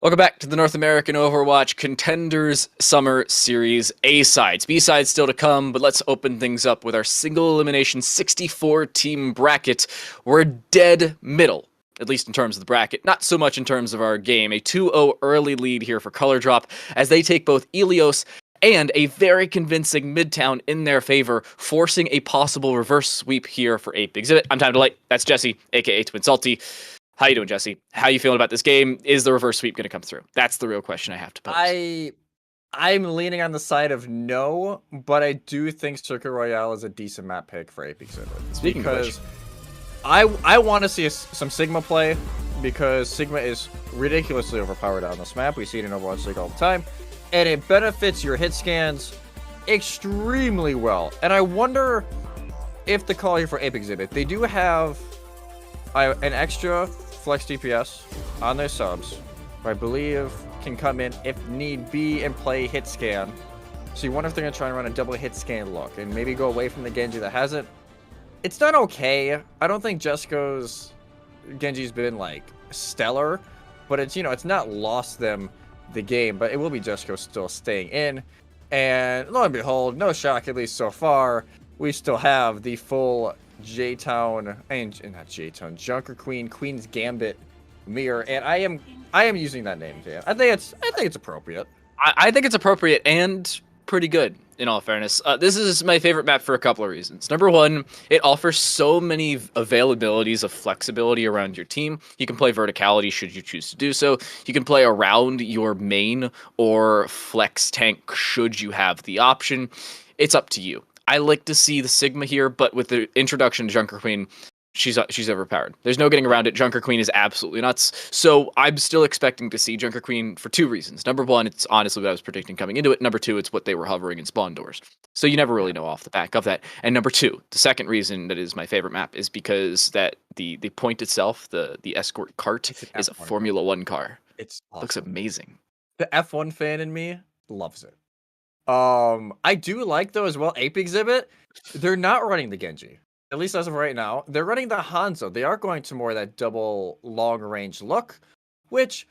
Welcome back to the North American Overwatch Contenders Summer Series A-Sides. B-Sides still to come, but let's open things up with our single elimination 64-team bracket. We're dead middle, at least in terms of the bracket, not so much in terms of our game. A 2-0 early lead here for Color Drop as they take both Ilios and a very convincing Midtown in their favor, forcing a possible reverse sweep here for Ape Exhibit. I'm Time to Light. That's Jesse, aka Twin Salty. How you doing, Jesse? How you feeling about this game? Is the reverse sweep going to come through? That's the real question I have to pose. I'm leaning on the side of no, but I do think Circuit Royale is a decent map pick for AP Exhibit. Speaking of which, I want to see some Sigma play, because Sigma is ridiculously overpowered on this map. We see it in Overwatch League all the time, and it benefits your hit scans extremely well. And I wonder if the call here for Ape Exhibit, they do have an extra flex DPS on their subs, who I believe can come in if need be and play hit scan. So you wonder if they're gonna try and run a double hit scan look and maybe go away from the Genji that hasn't. It's done okay. I don't think Jesco's Genji's been like stellar, but it's, you know, it's not lost them the game, but it will be Jesco still staying in. And lo and behold, no shock, at least so far, we still have the full J-Town, and not J-Town, Junker Queen, Queen's Gambit mirror, and I am using that name, Dan. I think it's appropriate. I think it's appropriate and pretty good, in all fairness. This is my favorite map for a couple of reasons. Number one, it offers so many availabilities of flexibility around your team. You can play verticality should you choose to do so. You can play around your main or flex tank should you have the option. It's up to you. I like to see the Sigma here, but with the introduction to Junker Queen, she's overpowered. There's no getting around it. Junker Queen is absolutely nuts. So I'm still expecting to see Junker Queen for two reasons. Number one, it's honestly what I was predicting coming into it. Number two, it's what they were hovering in spawn doors. So you never really know off the back of that. And number two, the second reason that is my favorite map is because that the point itself, the escort cart, is a Formula One car. It's awesome. Looks amazing. The F1 fan in me loves it. I do like, though, as well, Ape Exhibit, they're not running the Genji. At least as of right now. They're running the Hanzo. They are going to more of that double long-range look, which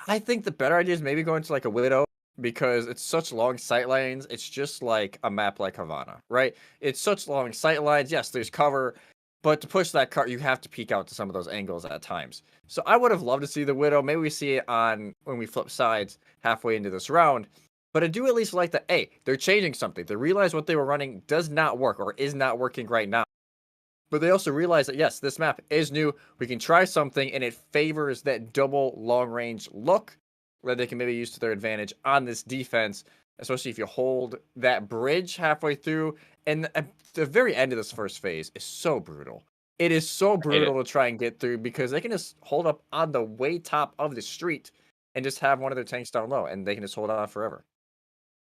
I think the better idea is maybe going to like a Widow, because it's such long sight lines. It's just like a map like Havana, right? It's such long sight lines. Yes, there's cover, but to push that cart, you have to peek out to some of those angles at times. So I would have loved to see the Widow. Maybe we see it on when we flip sides halfway into this round. But I do at least like that, hey, they're changing something. They realize what they were running does not work or is not working right now. But they also realize that, yes, this map is new. We can try something, and it favors that double long-range look where they can maybe use to their advantage on this defense, especially if you hold that bridge halfway through. And at the very end of this first phase is so brutal. It is so brutal to try and get through, because they can just hold up on the way top of the street and just have one of their tanks down low, and they can just hold on forever.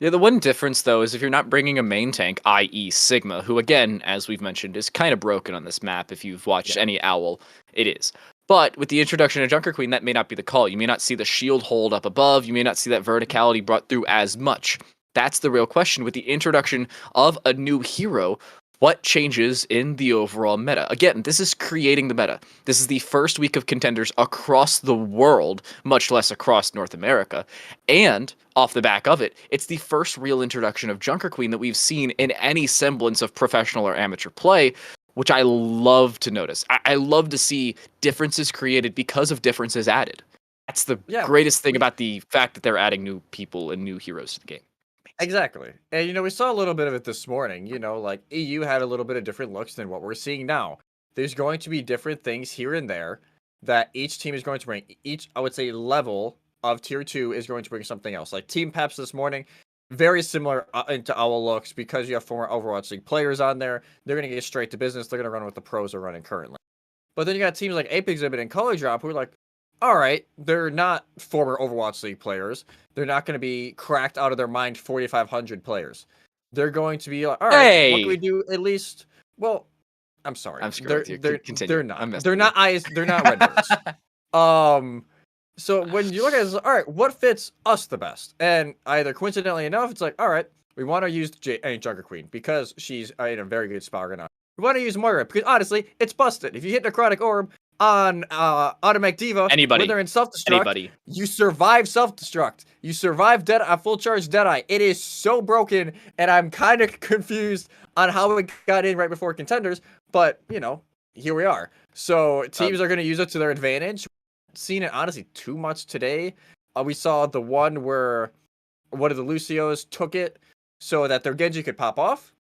Yeah, the one difference, though, is if you're not bringing a main tank, i.e. Sigma, who, again, as we've mentioned, is kind of broken on this map. If you've watched any Owl, it is. But with the introduction of Junker Queen, that may not be the call. You may not see the shield hold up above. You may not see that verticality brought through as much. That's the real question. With the introduction of a new hero, what changes in the overall meta? Again, this is creating the meta. This is the first week of Contenders across the world, much less across North America. And off the back of it, it's the first real introduction of Junker Queen that we've seen in any semblance of professional or amateur play, which I love to notice. I love to see differences created because of differences added. That's the greatest thing about the fact that they're adding new people and new heroes to the game. Exactly. And, you know, we saw a little bit of it this morning. You know, like, EU had a little bit of different looks than what we're seeing now. There's going to be different things here and there that each team is going to bring. Each, I would say, level of Tier 2 is going to bring something else. Like, Team Peps this morning, very similar into Owl looks, because you have former Overwatch League players on there. They're going to get straight to business. They're going to run what the pros are running currently. But then you got teams like Ape Exhibit and Color Drop who are like, all right, they're not former Overwatch League players. They're not going to be cracked out of their mind 4,500 players. They're going to be like, all right, what can we do at least? Well, I'm sorry. I'm scared. They're not. They're not eyes. They're not Redbirds. So when you look at it, it's like, all right, what fits us the best? And either coincidentally enough, it's like, all right, we want to use Junker Queen because she's in a very good spot right now. We want to use Moira because honestly, it's busted. If you hit Necrotic Orb, on Automatic Diva, when Anybody. they're in self-destruct, Anybody. you survive self-destruct. You survive full charge Deadeye. It is so broken, and I'm kind of confused on how it got in right before Contenders, but, you know, here we are. So teams are going to use it to their advantage. Seen it, honestly, too much today. We saw the one where one of the Lucios took it so that their Genji could pop off.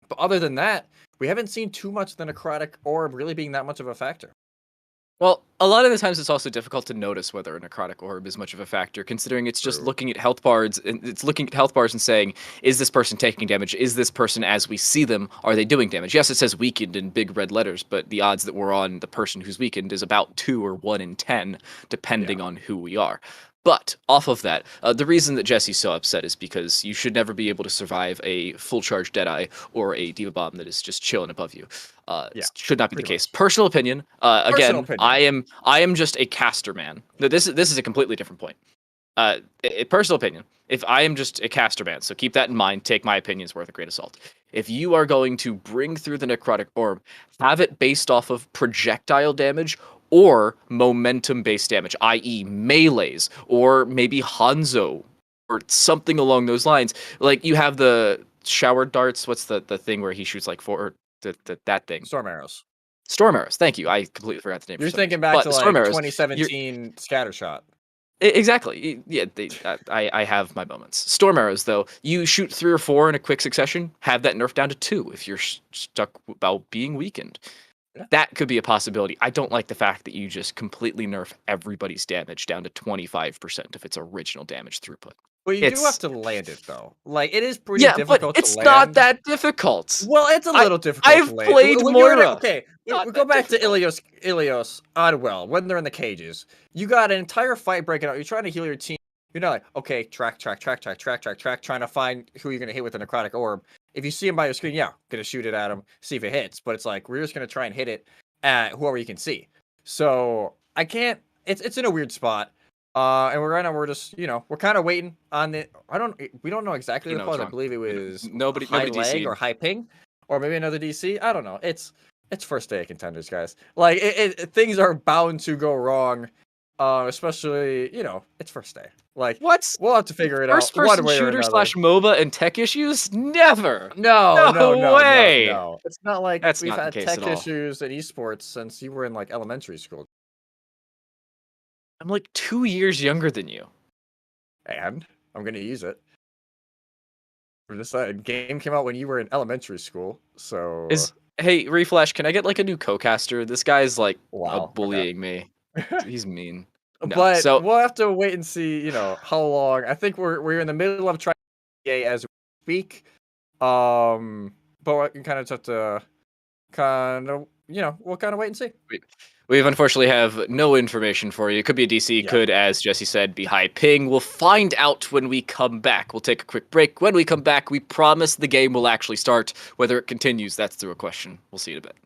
But other than that, we haven't seen too much of the Necrotic Orb really being that much of a factor. Well, a lot of the times it's also difficult to notice whether a necrotic orb is much of a factor, considering it's just looking at health bars and it's looking at health bars and saying, is this person taking damage? Is this person as we see them? Are they doing damage? Yes, it says weakened in big red letters, but the odds that we're on the person who's weakened is about 2 or 1 in 10, depending on who we are. But off of that, the reason that Jesse's so upset is because you should never be able to survive a full charge Deadeye or a Diva Bomb that is just chilling above you. Should not be the case. Personal opinion. Again, I am just a caster man. No, this is a completely different point. Personal opinion. If I am just a caster man, so keep that in mind. Take my opinions with a grain of salt. If you are going to bring through the Necrotic Orb, have it based off of projectile damage or momentum-based damage, i.e. melees, or maybe Hanzo, or something along those lines. Like, you have the shower darts. What's the thing where he shoots like that thing? Storm arrows. Storm arrows. Thank you. I completely forgot the name. You're thinking back to like 2017 Scattershot. Exactly. Yeah, I have my moments. Storm arrows, though, you shoot 3 or 4 in a quick succession, have that nerf down to 2 if you're stuck about being weakened. Yeah. That could be a possibility. I don't like the fact that you just completely nerf everybody's damage down to 25% if it's original damage throughput. Well, you do have to land it, though. Like, it is pretty difficult to land. It's not that difficult. Well, it's a little difficult to land. I've played Moira. Okay, we go back to Ilios on Well, when they're in the cages. You got an entire fight breaking out. You're trying to heal your team. You're not like, okay, track, trying to find who you're going to hit with a Necrotic Orb. If you see him by your screen, going to shoot it at him, see if it hits. But it's like, we're just going to try and hit it at whoever you can see. So, I can't, it's in a weird spot. And we're just, we're kind of waiting on the, we don't know exactly the pause. I believe it was nobody leg DC or high ping, or maybe another DC. I don't know. It's first day of Contenders, guys. Like, things are bound to go wrong. Especially, it's first day. Like, we'll have to figure it out. First-person shooter / MOBA and tech issues? Never. No way. No. It's not like we've had tech at issues in esports since you were in like elementary school. I'm like 2 years younger than you. And I'm gonna use it. For this game came out when you were in elementary school, so hey, Reflash, can I get like a new co-caster? This guy's like bullying me. He's mean. No, but we'll have to wait and see, how long. I think we're in the middle of trying as we speak. But we kind of have to we'll kind of wait and see. We unfortunately have no information for you. It could be a DC, could, as Jesse said, be high ping. We'll find out when we come back. We'll take a quick break. When we come back, we promise the game will actually start. Whether it continues, that's through a question. We'll see you in a bit.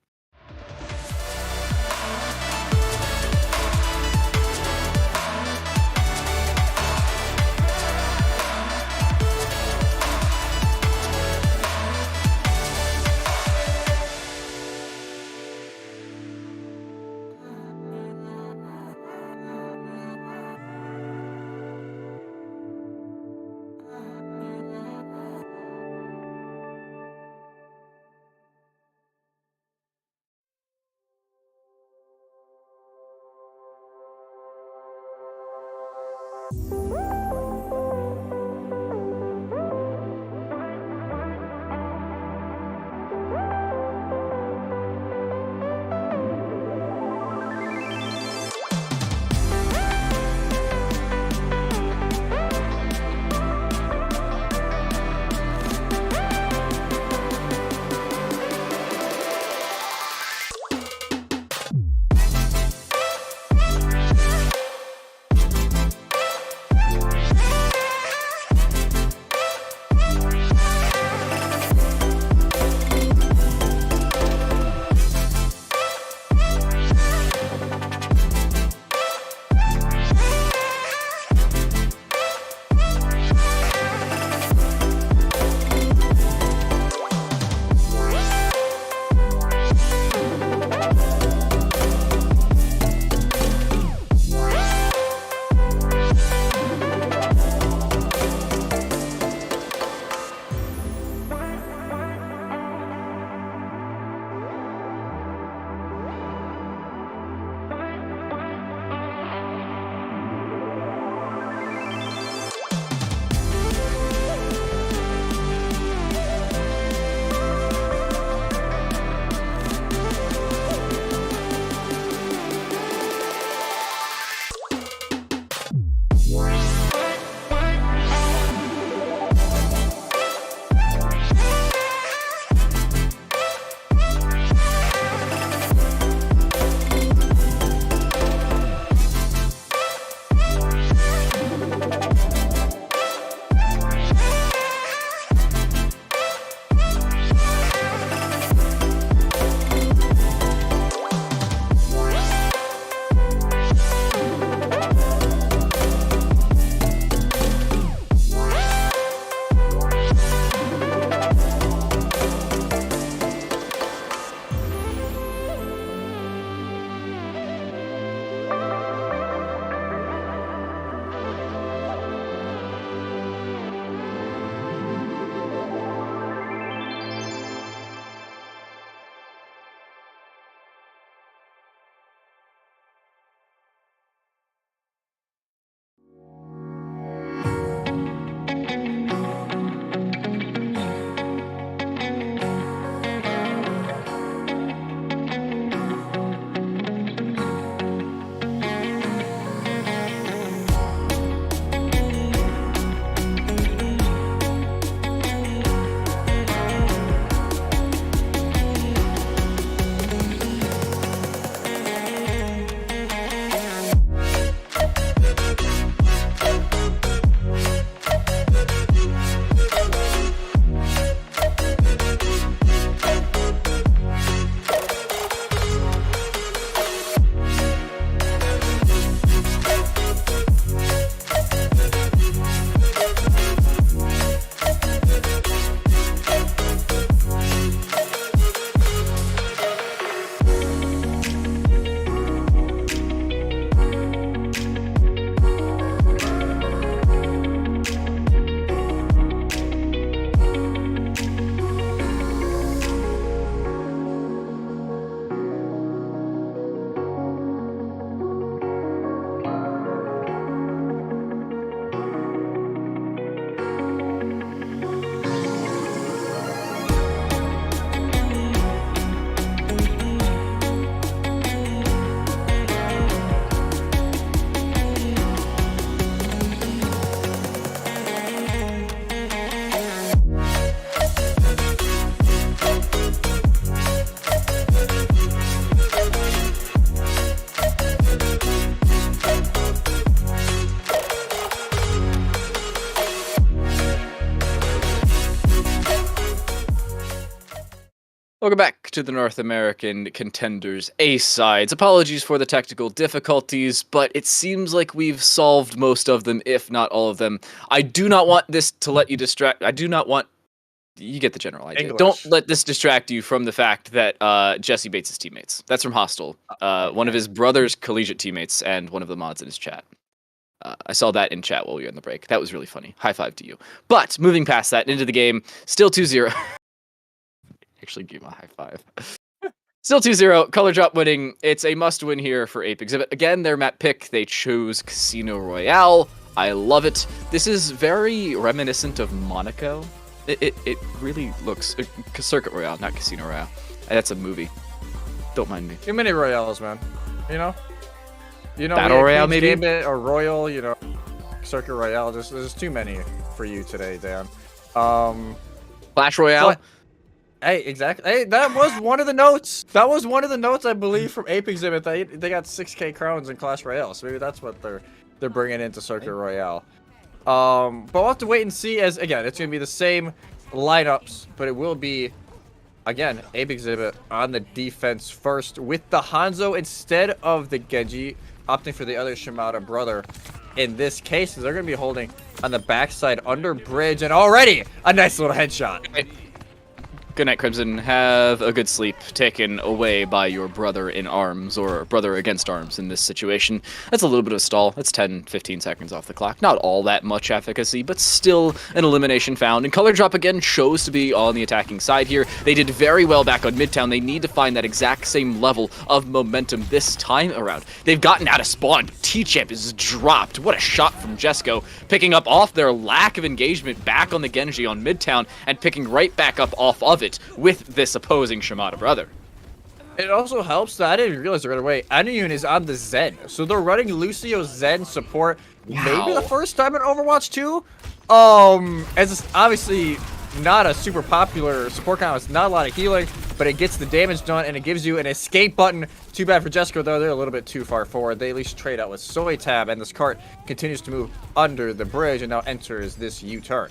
Welcome back to the North American Contenders A-sides. Apologies for the technical difficulties, but it seems like we've solved most of them, if not all of them. I do not want this to let you distract. I do not want. You get the general idea. English. Don't let this distract you from the fact that Jesse baits his teammates. That's from Hostile. One of his brother's collegiate teammates and one of the mods in his chat. I saw that in chat while we were on the break. That was really funny. High five to you. But moving past that, into the game, still 2-0. Actually give him a high five. Still 2-0, color drop winning. It's a must win here for Ape Exhibit. Again, their map pick, they chose Casino Royale. I love it. This is very reminiscent of Monaco. It really looks Circuit Royale, not Casino Royale. That's a movie. Don't mind me. Too many Royales, man. You know, Battle Royale maybe, Gambit or Royal. You know, Circuit Royale. There's too many for you today, Dan. Clash Royale. So, hey, exactly. Hey, that was one of the notes. That was one of the notes, I believe, from Ape Exhibit. They got 6K crowns in Clash Royale, so maybe that's what they're bringing into Circuit Royale. But we'll have to wait and see. As again, it's gonna be the same lineups, but it will be again Ape Exhibit on the defense first with the Hanzo instead of the Genji, opting for the other Shimada brother. In this case, they're gonna be holding on the backside under bridge, and already a nice little headshot. Good night, Crimson. Have a good sleep, taken away by your brother in arms, or brother against arms in this situation. That's a little bit of a stall. That's 10, 15 seconds off the clock. Not all that much efficacy, but still an elimination found. And Color Drop again chose to be on the attacking side here. They did very well back on Midtown. They need to find that exact same level of momentum this time around. They've gotten out of spawn. T-Champ is dropped. What a shot from Jesco, picking up off their lack of engagement back on the Genji on Midtown, and picking right back up off of it with this opposing Shimada brother. It also helps that I didn't realize it right away. Aniyun is on the Zen, so they're running Lucio Zen support. Wow. Maybe the first time in Overwatch 2. As it's obviously not a super popular support count. It's not a lot of healing, but it gets the damage done and it gives you an escape button. Too bad for Jesco though; they're a little bit too far forward. They at least trade out with Soy Tab, and this cart continues to move under the bridge and now enters this U-turn.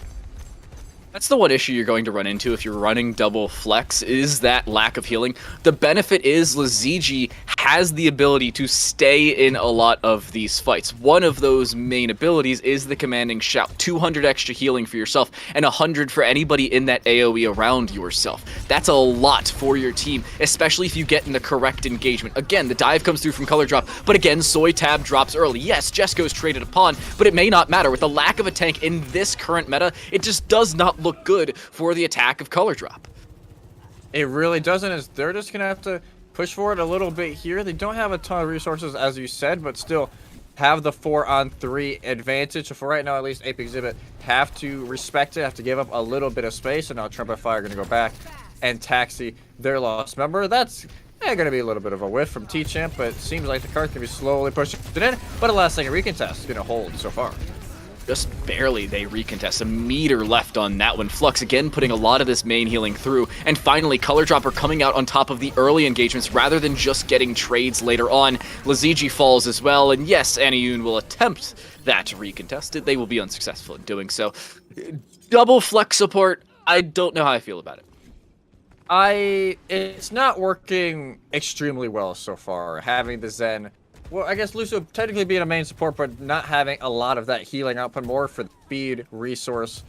That's the one issue you're going to run into if you're running double flex, is that lack of healing. The benefit is Lazigi has the ability to stay in a lot of these fights. One of those main abilities is the commanding shout. 200 extra healing for yourself and 100 for anybody in that AoE around yourself. That's a lot for your team, especially if you get in the correct engagement. Again, the dive comes through from Color Drop, but again, Soy Tab drops early. Yes, Jesco's traded upon, but it may not matter. With the lack of a tank in this current meta, it just does not look good for the attack of Color Drop. It really doesn't, as they're just gonna have to push forward a little bit here. They don't have a ton of resources, as you said, but still have the 4-on-3 advantage. So for right now, at least Ape Exhibit have to respect it, have to give up a little bit of space, and now Trumpet-Fire are gonna go back and taxi their lost member. That's gonna be a little bit of a whiff from T-Champ, but it seems like the cart's gonna be slowly pushing it in, but a last second recontest is gonna hold so far. Just barely they recontest. A meter left on that one. Flux again putting a lot of this main healing through. And finally, Color Dropper coming out on top of the early engagements rather than just getting trades later on. Lazigi falls as well. And yes, Aniyun will attempt that recontest. They will be unsuccessful in doing so. Double flex support. I don't know how I feel about it. It's not working extremely well so far, having the Zen. Well, I guess Lucio technically being a main support, but not having a lot of that healing output, more for the speed resource.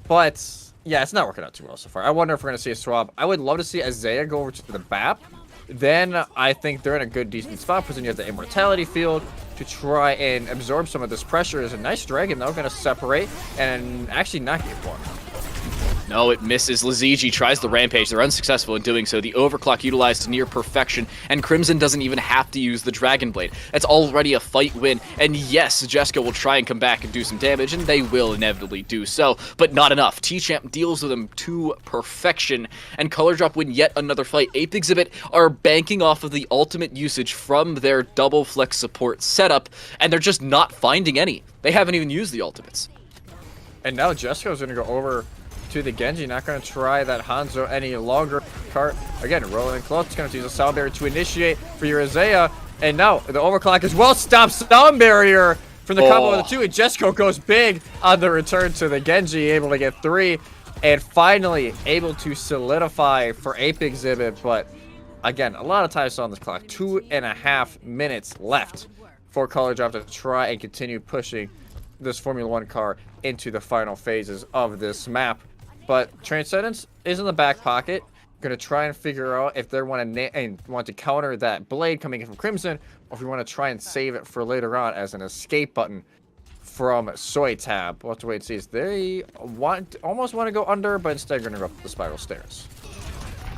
But yeah, it's not working out too well so far. I wonder if we're gonna see a swap. I would love to see Isaiah go over to the BAP. Then I think they're in a good, decent spot, because then you have the immortality field to try and absorb some of this pressure. There's a nice dragon though, gonna separate and actually not get one. No, it misses. Lazigi tries the rampage. They're unsuccessful in doing so. The overclock utilized to near perfection, and Crimson doesn't even have to use the Dragon Blade. That's already a fight win. And yes, Jesco will try and come back and do some damage, and they will inevitably do so, but not enough. T-Champ deals with them to perfection, and Color Drop win yet another fight. Ape Exhibit are banking off of the ultimate usage from their double flex support setup, and they're just not finding any. They haven't even used the ultimates. And now Jesco's going to go over to the Genji, not going to try that Hanzo any longer. Cart, again, rolling in close, going to use a sound barrier to initiate for your Isaiah, and now the overclock as well stops sound barrier from the combo of the two, and Jesco goes big on the return to the Genji, able to get 3. and finally able to solidify for Ape Exhibit. But again, a lot of time still on this clock. 2.5 minutes left for Color Drop to try and continue pushing this Formula 1 car into the final phases of this map. But Transcendence is in the back pocket. Going to try and figure out if they want to counter that blade coming in from Crimson, or if we want to try and save it for later on as an escape button from Soytab. We'll have to wait and see. They almost want to go under, but instead going to go up the spiral stairs.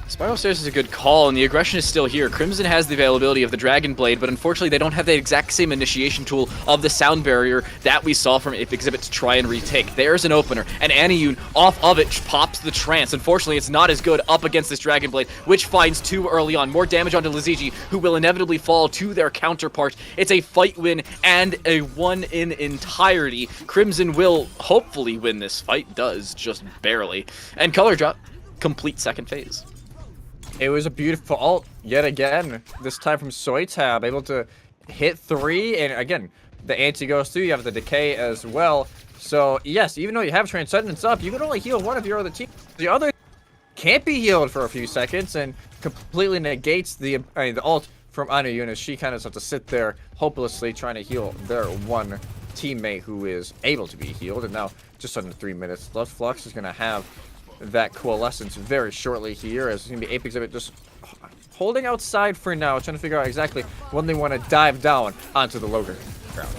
Spiral Stairs is a good call, and the aggression is still here. Crimson has the availability of the Dragon Blade, but unfortunately they don't have the exact same initiation tool of the sound barrier that we saw from Ape Exhibit to try and retake. There's an opener, and Aniyun off of it pops the trance. Unfortunately, it's not as good up against this Dragon Blade, which finds two early on. More damage onto Lizigi, who will inevitably fall to their counterpart. It's a fight win and a one in entirety. Crimson will hopefully win this fight, does just barely. And Color Drop, complete second phase. It was a beautiful ult yet again, this time from Soytab, able to hit 3, and again, the anti goes through, you have the decay as well. So yes, even though you have Transcendence up, you can only heal one of your other team. The other can't be healed for a few seconds and completely negates the ult from Aniyun, as she kind of has to sit there hopelessly trying to heal their one teammate who is able to be healed. And now just under 3 minutes left. Flux is going to have that coalescence very shortly here, as it's going to be Ape Exhibit just holding outside for now, trying to figure out exactly when they want to dive down onto the lower ground.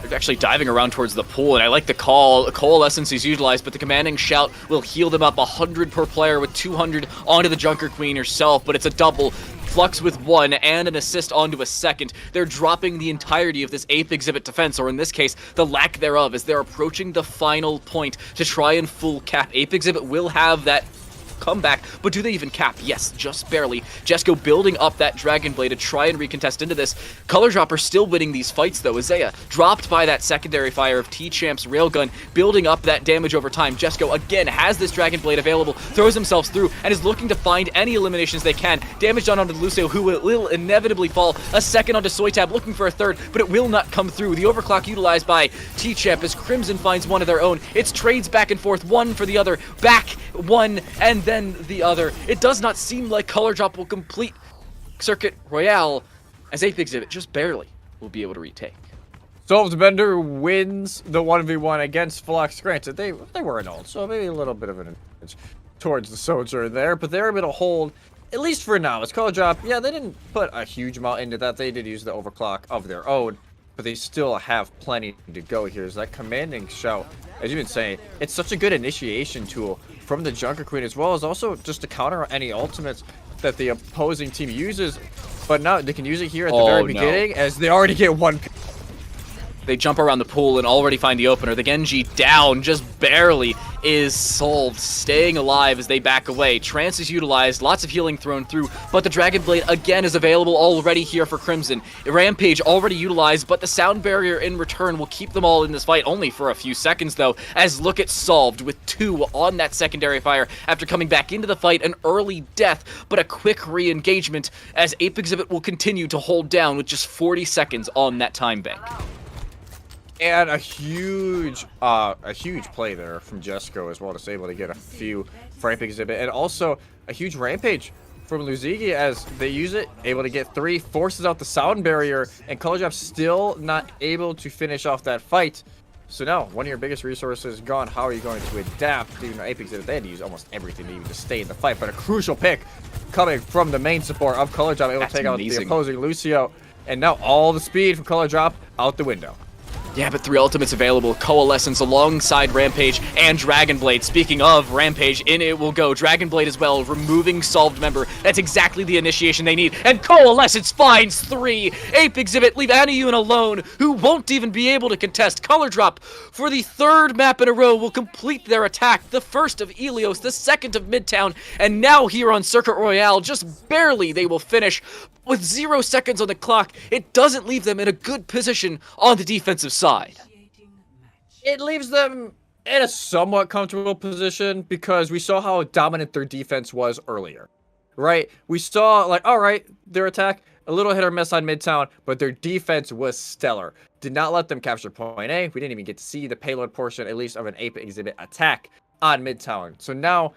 They're actually diving around towards the pool, and I like the call. Coalescence is utilized, but the commanding shout will heal them up 100 per player with 200 onto the Junker Queen herself, but it's a double. Flux with 1 and an assist onto a second. They're dropping the entirety of this Ape Exhibit defense, or in this case, the lack thereof, as they're approaching the final point to try and full cap. Ape Exhibit will have that comeback, but do they even cap? Yes, just barely. Jesco building up that Dragon Blade to try and recontest into this. Color Dropper still winning these fights though. Isaiah dropped by that secondary fire of T-Champ's Railgun, building up that damage over time. Jesco again has this Dragon Blade available, throws himself through, and is looking to find any eliminations they can. Damage done onto Lucio, who will inevitably fall. A second onto Soytab, looking for a third, but it will not come through. The overclock utilized by T-Champ as Crimson finds one of their own. It's trades back and forth, one for the other, back one, and then the other. It does not seem like Color Drop will complete Circuit Royale, as Ape Exhibit just barely will be able to retake. Solved Bender wins the 1v1 against Flux. Granted, they were an ult, so maybe a little bit of an advantage towards the Soldier there, but they're able to hold, at least for now. It's Color Drop. Yeah, they didn't put a huge amount into that. They did use the overclock of their own, but they still have plenty to go here. Is that commanding shout, as you've been saying, it's such a good initiation tool from the Junker Queen, as well as also just to counter any ultimates that the opposing team uses. But now they can use it here at the very beginning, as they already get one. They jump around the pool and already find the opener. The Genji down, just barely, is solved, staying alive as they back away. Trance is utilized, lots of healing thrown through, but the Dragon Blade again is available already here for Crimson. Rampage already utilized, but the sound barrier in return will keep them all in this fight, only for a few seconds though, as look at Solved with 2 on that secondary fire after coming back into the fight. An early death, but a quick re-engagement, as Ape Exhibit will continue to hold down with just 40 seconds on that time bank. And a huge play there from Jesco as well, to able to get a few for Ape Exhibit, and also a huge rampage from Luzigi as they use it, able to get 3, forces out the sound barrier, and Color Drop still not able to finish off that fight. So now, one of your biggest resources gone. How are you going to adapt? Even Ape Exhibit, they had to use almost everything to even just stay in the fight, but a crucial pick coming from the main support of Color Drop, able to take out the opposing Lucio, and now all the speed from Color Drop out the window. Yeah, but 3 ultimates available. Coalescence alongside Rampage and Dragon Blade. Speaking of Rampage, in it will go. Dragon Blade as well, removing Solved Member. That's exactly the initiation they need. And Coalescence finds 3. Ape Exhibit leave Aniyun alone, who won't even be able to contest. Color Drop, for the 3rd map in a row, will complete their attack. The first of Ilios, the second of Midtown, and now here on Circuit Royale, just barely they will finish. With 0 seconds on the clock, it doesn't leave them in a good position on the defensive side. It leaves them in a somewhat comfortable position because we saw how dominant their defense was earlier, right? We saw, like, all right, their attack, a little hit or miss on Midtown, but their defense was stellar. Did not let them capture point A. We didn't even get to see the payload portion, at least, of an Ape Exhibit attack. on Midtown. So now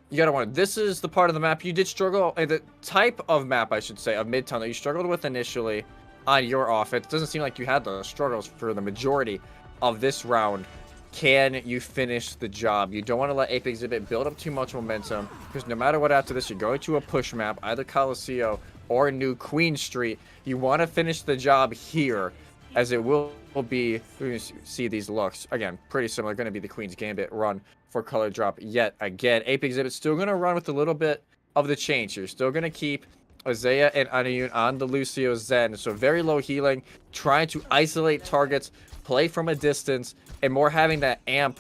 you gotta wonder, this is the part of the map you did struggle, the type of map, I should say, of Midtown that you struggled with initially on your off. It doesn't seem like you had those struggles for the majority of this round. Can you finish the job? You don't want to let Ape Exhibit build up too much momentum, because no matter what after this, you're going to a push map, either Coliseo or New Queen Street. You want to finish the job here, as it will be, we see these looks, again, pretty similar, going to be the Queen's Gambit run for color drop yet again. Ape Exhibit still going to run with a little bit of the change here. Still going to keep Isaiah and Anayun on the Lucio Zen, so very low healing, trying to isolate targets, play from a distance, and more having that amp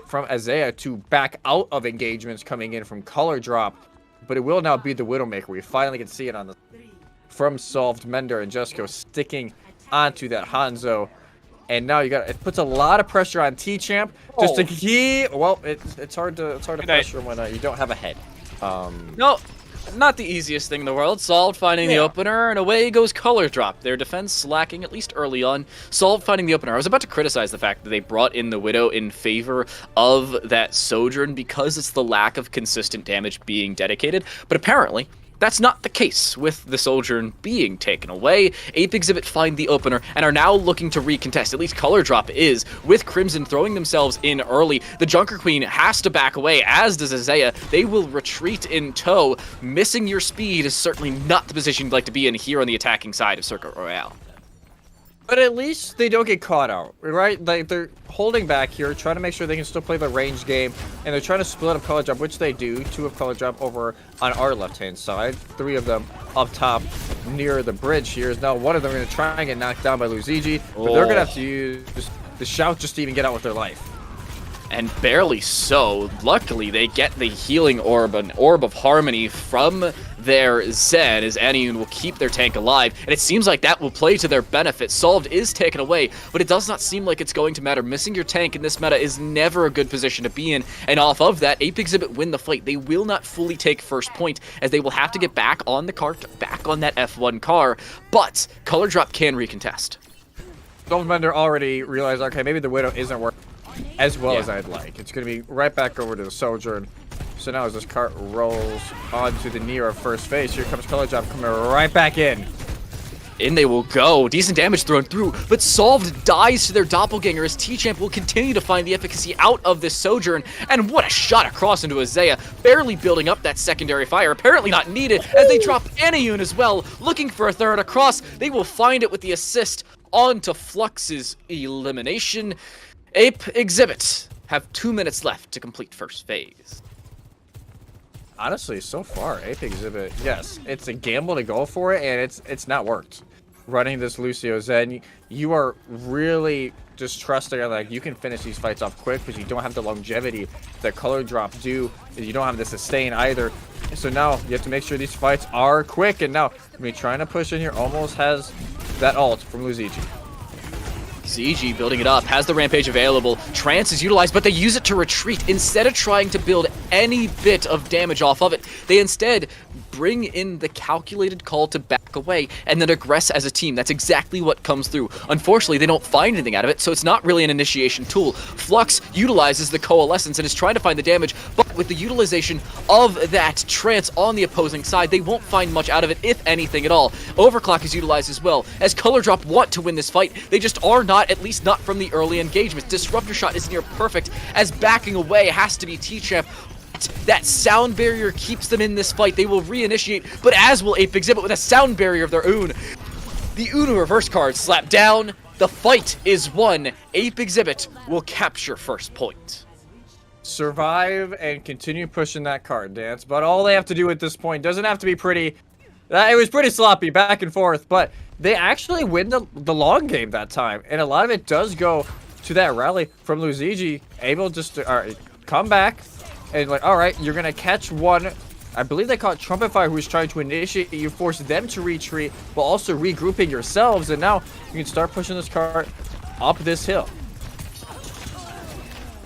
from Isaiah to back out of engagements coming in from color drop. But it will now be the Widowmaker. We finally can see it on the from Solved. Mender and Jesco sticking onto that Hanzo. And now it puts a lot of pressure on T-Champ just to keep. Well, it's hard to pressure when you don't have a head. No, not the easiest thing in the world. Solved finding the opener, and away goes color drop. Their defense slacking, at least early on. Solved finding the opener. I was about to criticize the fact that they brought in the Widow in favor of that Sojourn because it's the lack of consistent damage being dedicated, but apparently that's not the case with the Sojourn being taken away. Ape Exhibit find the opener and are now looking to recontest. At least color drop is, with Crimson throwing themselves in early. The Junker Queen has to back away, as does Isaiah. They will retreat in tow. Missing your speed is certainly not the position you'd like to be in here on the attacking side of Circuit Royale. But at least they don't get caught out, right? Like, they're holding back here, trying to make sure they can still play the range game, and they're trying to split up color drop, which they do. 2 of color drop over on our left-hand side, 3 of them up top near the bridge here. Now one of them going to try and get knocked down by Luzigi, but they're going to have to use the shout just to even get out with their life. And barely so. Luckily, they get the healing orb, an orb of harmony from their Zen, as Aniyun will keep their tank alive, and it seems like that will play to their benefit. Solved is taken away, but it does not seem like it's going to matter. Missing your tank in this meta is never a good position to be in, and off of that, Ape Exhibit win the fight. They will not fully take first point, as they will have to get back on the cart, back on that F1 car, but color drop can recontest. Goldmender already realized, okay, maybe the Widow isn't working as well as I'd like. It's going to be right back over to the Sojourn. So now as this cart rolls onto the near first phase, here comes color drop coming right back in. In they will go. Decent damage thrown through, but Solved dies to their doppelganger as T-Champ will continue to find the efficacy out of this Sojourn. And what a shot across into Isaiah, barely building up that secondary fire. Apparently not needed, as they drop Aniyun as well, looking for a third across. They will find it with the assist onto Flux's elimination. Ape Exhibit have 2 minutes left to complete first phase. Honestly, so far, Ape Exhibit, yes, it's a gamble to go for it, and it's not worked. Running this Lucio Zen, you are really just trusting, like, you can finish these fights off quick because you don't have the longevity that color drop do, and you don't have the sustain either. So now you have to make sure these fights are quick, and now, I mean, trying to push in here almost has that ult from Luzigi. ZG building it up, has the rampage available. Trance is utilized, but they use it to retreat. Instead of trying to build any bit of damage off of it, they instead bring in the calculated call to back away and then aggress as a team. That's exactly what comes through. Unfortunately, they don't find anything out of it, so it's not really an initiation tool. Flux utilizes the coalescence and is trying to find the damage, but with the utilization of that trance on the opposing side, they won't find much out of it, if anything at all. Overclock is utilized as well, as Color Drop want to win this fight. They just are not, at least not from the early engagement. Disruptor Shot is near perfect, as backing away has to be T-Champ. That sound barrier keeps them in this fight. They will reinitiate, but as will Ape Exhibit with a sound barrier of their own. The Uno reverse card slapped down. The fight is won. Ape Exhibit will capture first point. Survive and continue pushing that card dance, but all they have to do at this point doesn't have to be pretty. It was pretty sloppy back and forth, but they actually win the long game that time, and a lot of it does go to that rally from Luzigi, able just to come back. And like, all right, you're gonna catch one. I believe they caught Trumpet Fire, who was trying to initiate. You force them to retreat, while also regrouping yourselves. And now you can start pushing this cart up this hill.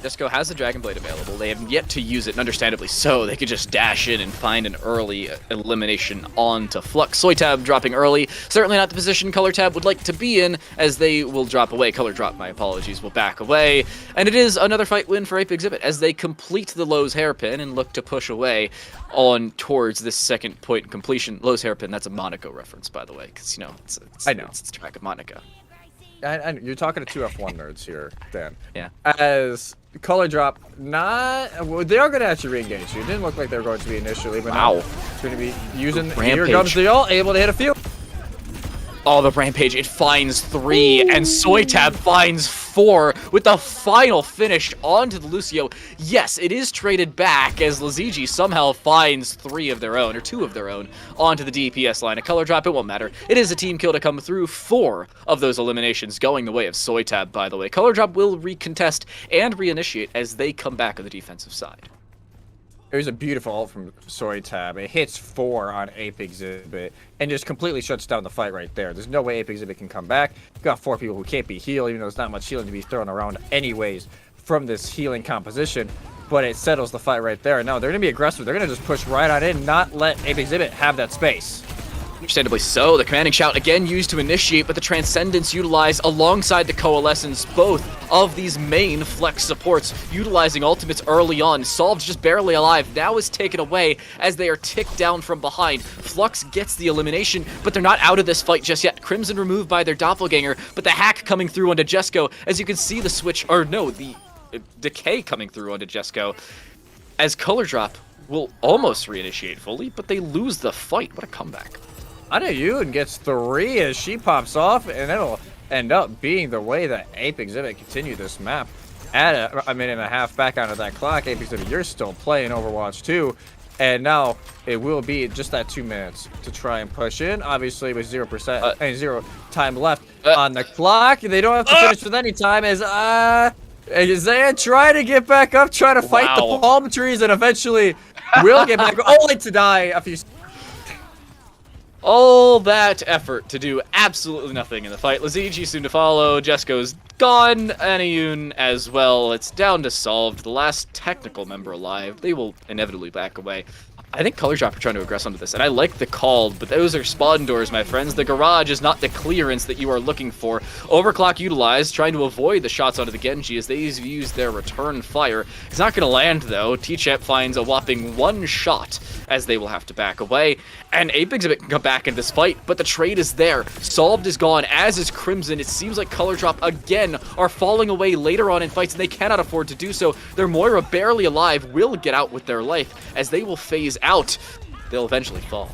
Jesco has the Dragon Blade available. They have yet to use it, and understandably so. They could just dash in and find an early elimination onto Flux. Soytab dropping early. Certainly not the position Color Tab would like to be in, as they will drop away. Color Drop, my apologies, will back away. And it is another fight win for Ape Exhibit, as they complete the Lowe's hairpin and look to push away on towards this second point completion. Lowe's hairpin, that's a Monaco reference, by the way, because, you know, I know. It's the track of Monaco. And you're talking to two F1 nerds here, Dan. Yeah. As Color Drop, well, they are going to actually re-engage you. It didn't look like they were going to be initially, but now it's going to be using here comes the all able to hit a few. Oh, the Rampage, it finds 3, and Soytab finds 4 with the final finish onto the Lucio. Yes, it is traded back as Lazigi somehow finds 3 of their own, or 2 of their own, onto the DPS line. A Color Drop, it won't matter. It is a team kill to come through. 4 of those eliminations going the way of Soytab, by the way. Color Drop will recontest and reinitiate as they come back on the defensive side. There's a beautiful ult from Soytab. It hits 4 on Ape Exhibit and just completely shuts down the fight right there. There's no way Ape Exhibit can come back. You've got 4 people who can't be healed, even though there's not much healing to be thrown around anyways from this healing composition. But it settles the fight right there. No, they're going to be aggressive. They're going to just push right on in, not let Ape Exhibit have that space. Understandably so. The commanding shout again used to initiate, but the Transcendence utilized alongside the Coalescence, both of these main Flex supports utilizing ultimates early on. Solved just barely alive, now is taken away as they are ticked down from behind. Flux gets the elimination, but they're not out of this fight just yet. Crimson removed by their doppelganger, but the hack coming through onto Jesco, as you can see the switch, or no, the decay coming through onto Jesco, as Color Drop will almost reinitiate fully, but they lose the fight. What a comeback. Adayun gets 3 as she pops off, and it'll end up being the way that Ape Exhibit continue this map. Add a minute and a half back onto that clock. Ape Exhibit, you're still playing Overwatch 2, and now it will be just that 2 minutes to try and push in. Obviously, with 0% and 0 time left on the clock, they don't have to finish with any time. As Isaiah try to get back up, try to fight the palm trees, and eventually will get back, only to die a few. All that effort to do absolutely nothing in the fight. Lazigi soon to follow. Jesco's gone. Aniyun as well. It's down to Solved, the last technical member alive. They will inevitably back away. I think Color Drop are trying to aggress onto this, and I like the call, but those are spawn doors, my friends. The garage is not the clearance that you are looking for. Overclock utilized, trying to avoid the shots onto the Genji as they use their return fire. It's not going to land, though. T-Chep finds a whopping 1 shot as they will have to back away, and Ape Exhibit can come back in this fight, but the trade is there. Solved is gone, as is Crimson. It seems like Color Drop, again, are falling away later on in fights, and they cannot afford to do so. Their Moira, barely alive, will get out with their life, as they will phase out. They'll eventually fall.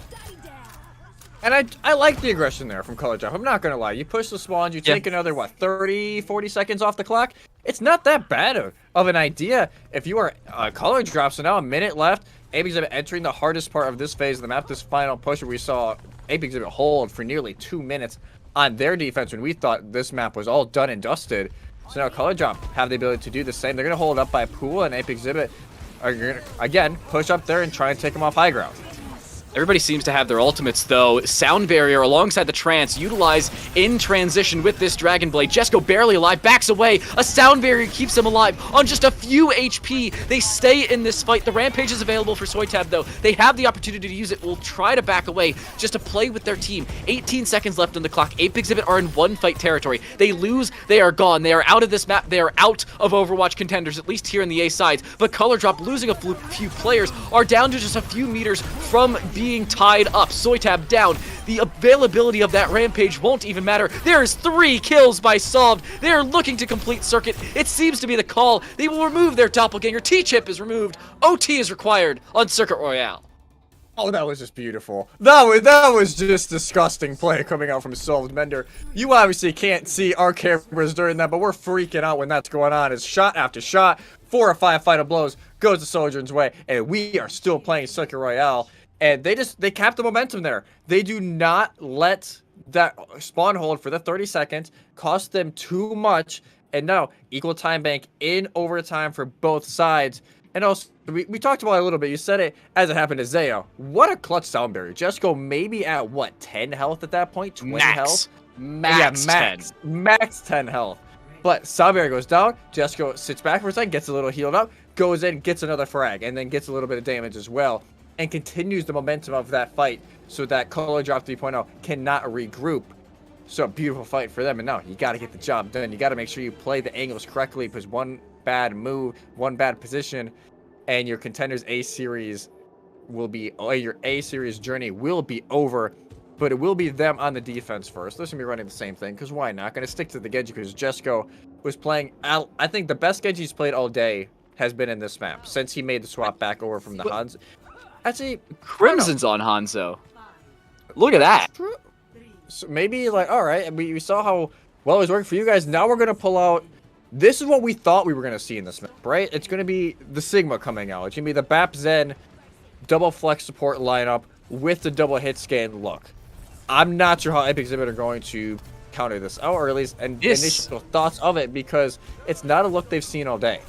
And I like the aggression there from Color Drop. I'm not going to lie. You push the spawns, you take another, what, 30, 40 seconds off the clock? It's not that bad of an idea if you are Color Drop. So now a minute left. Ape Exhibit entering the hardest part of this phase of the map, this final push where we saw Ape Exhibit hold for nearly 2 minutes on their defense when we thought this map was all done and dusted. So now Color Drop have the ability to do the same. They're going to hold up by Pool, and Ape Exhibit are going to, again, push up there and try and take them off high ground. Everybody seems to have their ultimates, though. Sound Barrier alongside the Trance utilized in transition with this Dragon Blade. Jesco barely alive, backs away. A Sound Barrier keeps him alive on just a few HP. They stay in this fight. The Rampage is available for Soytab, though. They have the opportunity to use it. Will try to back away just to play with their team. 18 seconds left on the clock. Ape Exhibit are in 1-fight territory. They lose, they are gone. They are out of this map. They are out of Overwatch Contenders, at least here in the A sides. But Color Drop, losing a few players, are down to just a few meters from being tied up. Soytab down. The availability of that Rampage won't even matter. There's 3 kills by Solved. They're looking to complete circuit. It seems to be the call. They will remove their doppelganger. T-Chip is removed. OT is required on Circuit Royale. Oh, that was just beautiful. That was just disgusting play coming out from Solved Mender. You obviously can't see our cameras during that, but we're freaking out when that's going on. It's shot after shot. 4 or 5 final blows goes the Soldier's way, and we are still playing Circuit Royale. And they cap the momentum there. They do not let that spawn hold for the 30 seconds cost them too much. And now, equal time bank in overtime for both sides. And also, we talked about it a little bit. You said it as it happened to Zayo. What a clutch Sound Barrier. Jesco maybe at, what, 10 health at that point? 20 health? Max 10. Max 10 health. But Saber goes down. Jesco sits back for a second, gets a little healed up, goes in, gets another frag, and then gets a little bit of damage as well, and continues the momentum of that fight so that Color Drop 3.0 cannot regroup. So a beautiful fight for them. And now you got to get the job done. You got to make sure you play the angles correctly, because one bad move, one bad position, and your Contenders A series will be, or your A series journey will be over. But it will be them on the defense first. They're going to be running the same thing, because why not? Going to stick to the Genji, because Jesco was playing, I think the best Genji he's played all day has been in this map, since he made the swap back over from the Hanzo. Actually, Crimson's on Hanzo. Look at that. So maybe, like, all right, we saw how well it was working for you guys. Now we're going to pull out, this is what we thought we were going to see in this map, right? It's going to be the Sigma coming out. It's going to be the BAP Zen double flex support lineup with the double hit scan look. I'm not sure how Epic Exhibit are going to counter this out, or at least initial thoughts of it, because it's not a look they've seen all day.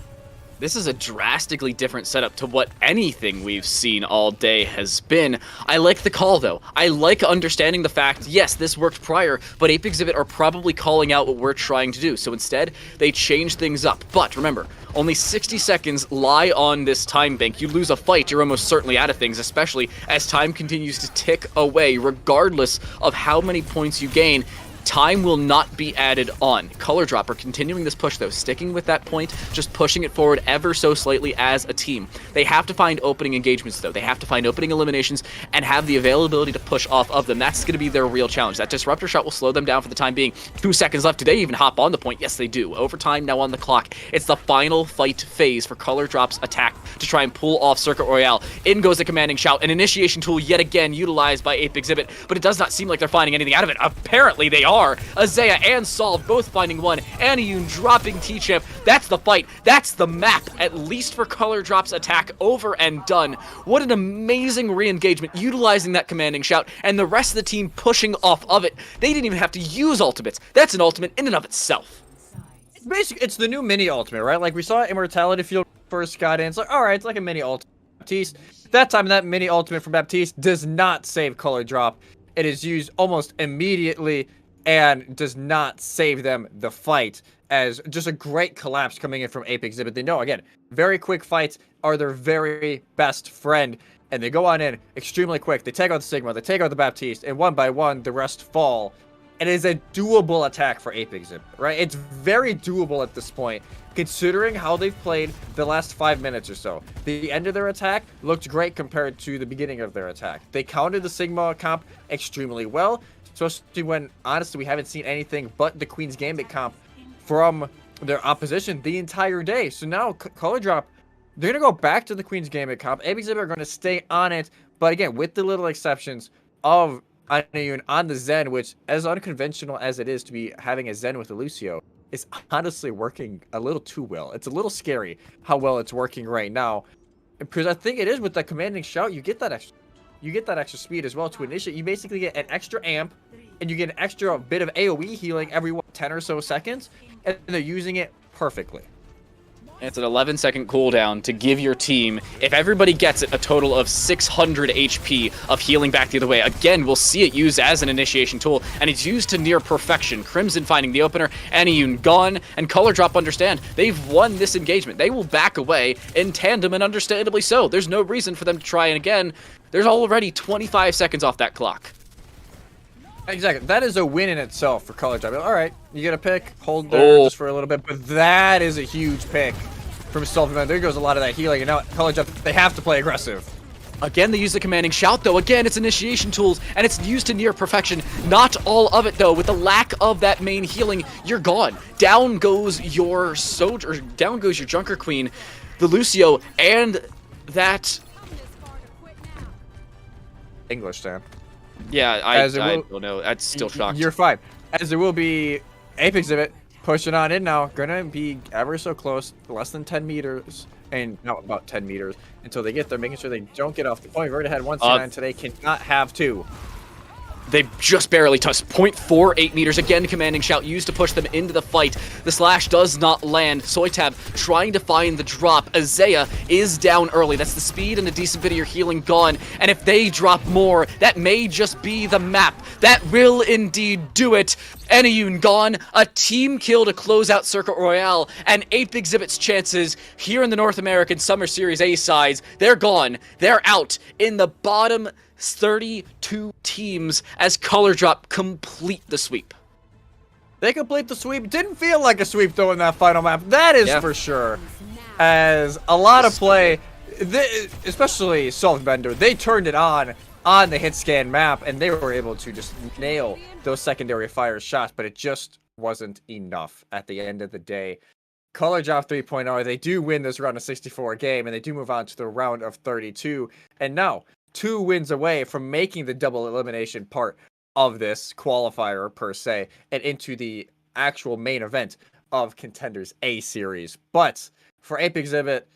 This is a drastically different setup to what anything we've seen all day has been. I like the call, though. I like understanding the fact, yes, this worked prior, but Ape Exhibit are probably calling out what we're trying to do. So instead, they change things up. But remember, only 60 seconds lie on this time bank. You lose a fight, you're almost certainly out of things, especially as time continues to tick away. Regardless of how many points you gain, time will not be added on. Color Drop are continuing this push, though, sticking with that point, just pushing it forward ever so slightly as a team. They have to find opening engagements, though. They have to find opening eliminations and have the availability to push off of them. That's going to be their real challenge. That Disruptor shot will slow them down for the time being. 2 seconds left. Do they even hop on the point? Yes, they do. Overtime now on the clock. It's the final fight phase for Color Drop's attack to try and pull off Circuit Royale. In goes the Commanding Shout, an initiation tool yet again utilized by Ape Exhibit, but it does not seem like they're finding anything out of it. Apparently they are. Azea and Solve both finding one. Aniune dropping T-Champ. That's the fight. That's the map, at least for Color Drop's attack. Over and done. What an amazing re-engagement, utilizing that Commanding Shout, and the rest of the team pushing off of it. They didn't even have to use ultimates. That's an ultimate in and of itself. Basically, it's the new mini ultimate, right? Like, we saw Immortality Field first got in. It's like, all right, it's like a mini ultimate. Baptiste. That time, that mini ultimate from Baptiste does not save Color Drop. It is used almost immediately and does not save them the fight, as just a great collapse coming in from Ape Exhibit. They know, again, very quick fights are their very best friend, and they go on in extremely quick. They take out the Sigma, they take out the Baptiste, and one by one, the rest fall. It is a doable attack for Ape Exhibit, right? It's very doable at this point, considering how they've played the last 5 minutes or so. The end of their attack looked great compared to the beginning of their attack. They countered the Sigma comp extremely well, especially when, honestly, we haven't seen anything but the Queen's Gambit comp from their opposition the entire day. So now, Color Drop, they're going to go back to the Queen's Gambit comp. Ape Exhibit are going to stay on it, but again, with the little exceptions of Aniune on the Zen, which, as unconventional as it is to be having a Zen with Ilios, is honestly working a little too well. It's a little scary how well it's working right now, because I think it is with that Commanding Shout, you get that extra speed as well to initiate. You basically get an extra amp, and you get an extra bit of AoE healing every 10 or so seconds, and they're using it perfectly. It's an 11-second cooldown to give your team, if everybody gets it, a total of 600 HP of healing back the other way. Again, we'll see it used as an initiation tool, and it's used to near perfection. Crimson finding the opener, Aniune gone, and Color Drop understand they've won this engagement. They will back away in tandem, and understandably so. There's no reason for them to try, and again, there's already 25 seconds off that clock. Exactly. That is a win in itself for Color Drop. All right, you get a pick, hold there just for a little bit, but that is a huge pick from Sullivan. There goes a lot of that healing, and now Color Drop, they have to play aggressive. Again, they use the Commanding Shout, though. Again, it's initiation tools, and it's used to near perfection. Not all of it, though. With the lack of that main healing, you're gone. Down goes your Soldier, down goes your Junker Queen, the Lucio, and that... English, Sam. Yeah, I don't know. That's still shocked. You're fine. As there will be Ape Exhibit pushing on in now. Gonna be ever so close, less than 10 meters, and now about 10 meters until they get there, making sure they don't get off the point. We've already had one C9 today, cannot have two. They just barely touched 0.48 meters. Again, commanding shout used to push them into the fight. The slash does not land. Soitab trying to find the drop. Azea is down early. That's the speed and a decent bit of your healing gone. And if they drop more, that may just be the map. That will indeed do it. Eniyun gone. A team kill to close out Circuit Royale. And Ape Exhibit's chances here in the North American Summer Series A sides, they're gone. They're out in the bottom 32 teams as Color Drop complete the sweep. They complete the sweep. Didn't feel like a sweep though in that final map. That is for sure. As a lot of play, especially Softbender, they turned it on the hit scan map and they were able to just nail those secondary fire shots, but it just wasn't enough at the end of the day. Color Drop 3.0, they do win this round of 64 game and they do move on to the round of 32. And now 2 wins away from making the double elimination part of this qualifier per se and into the actual main event of Contenders A series. But for Ape Exhibit,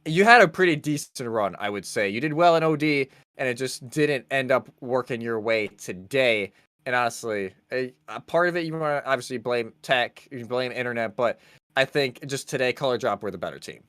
you had a pretty decent run, I would say. You did well in OD and it just didn't end up working your way today. And honestly, a part of it, you want to obviously blame tech, you blame internet, but I think just today, Color Drop were the better team.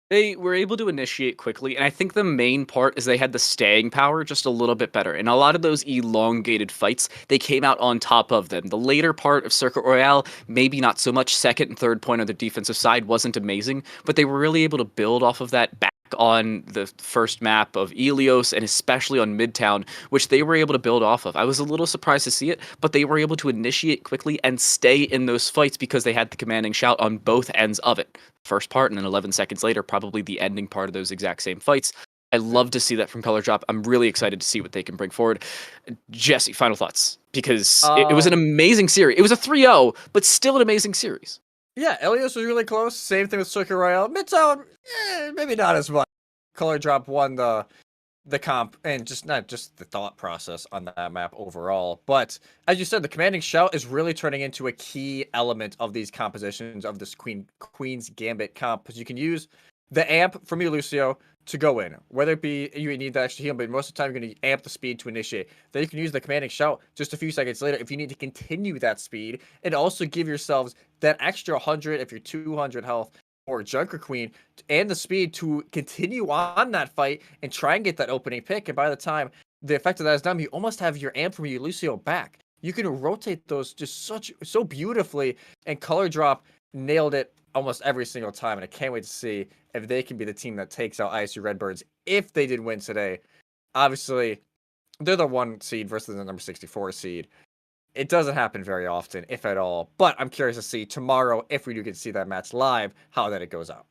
They were able to initiate quickly, and I think the main part is they had the staying power just a little bit better. In a lot of those elongated fights, they came out on top of them. The later part of Circuit Royale, maybe not so much. Second and third point on the defensive side wasn't amazing, but they were really able to build off of that back on the first map of Ilios and especially on Midtown, which they were able to build off of. I was a little surprised to see it, but they were able to initiate quickly and stay in those fights because they had the commanding shout on both ends of it. First part, and then 11 seconds later, probably the ending part of those exact same fights. I love to see that from Color Drop. I'm really excited to see what they can bring forward. Jesse, final thoughts, because it was an amazing series. It was a 3-0, but still an amazing series. Yeah, Ilios was really close. Same thing with Circuit Royale. Midtown, maybe not as much. Color Drop won the comp and just not just the thought process on that map overall. But as you said, the commanding shout is really turning into a key element of these compositions of this Queen's Gambit comp, because you can use the amp from Lucio to go in, whether it be you need the extra heal, but most of the time you're going to amp the speed to initiate. Then you can use the commanding shout just a few seconds later if you need to continue that speed, and also give yourselves that extra 100 if you're 200 health or Junker Queen and the speed to continue on that fight and try and get that opening pick. And by the time the effect of that is done, you almost have your amp from Lucio back. You can rotate those just so beautifully, and Color Drop nailed it almost every single time. And I can't wait to see if they can be the team that takes out ISU Redbirds if they did win today. Obviously, they're the 1 seed versus the number 64 seed. It doesn't happen very often, if at all. But I'm curious to see tomorrow, if we do get to see that match live, how that it goes out.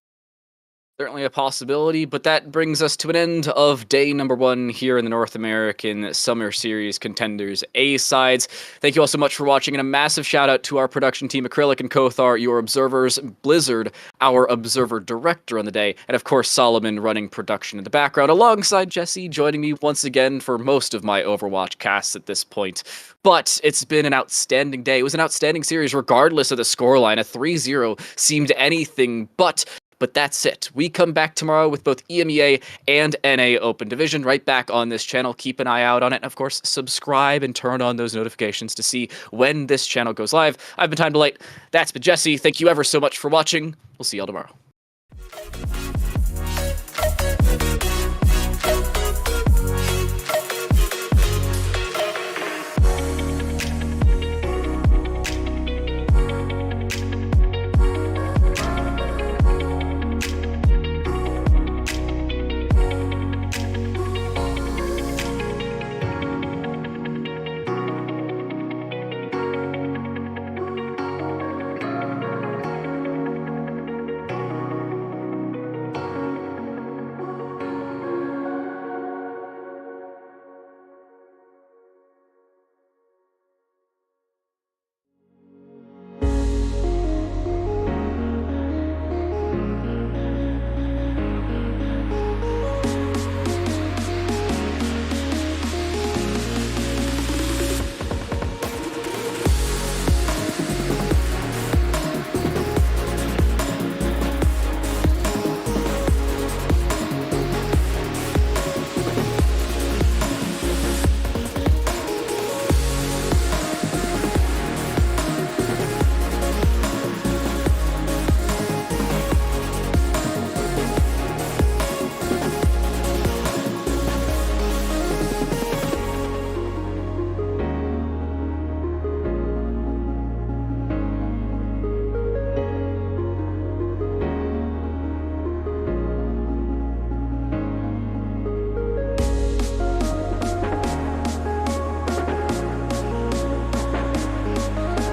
Certainly a possibility, but that brings us to an end of day number 1 here in the North American Summer Series Contenders A sides. Thank you all so much for watching, and a massive shout out to our production team, Acrylic and Kothar, your observers, Blizzard, our observer director on the day, and of course Solomon running production in the background, alongside Jesse joining me once again for most of my Overwatch casts at this point. But it's been an outstanding day. It was an outstanding series regardless of the scoreline. A 3-0 seemed anything but that's it. We come back tomorrow with both EMEA and NA Open Division right back on this channel. Keep an eye out on it. And of course, subscribe and turn on those notifications to see when this channel goes live. I've been Time to Light. That's been Jesse. Thank you ever so much for watching. We'll see y'all tomorrow.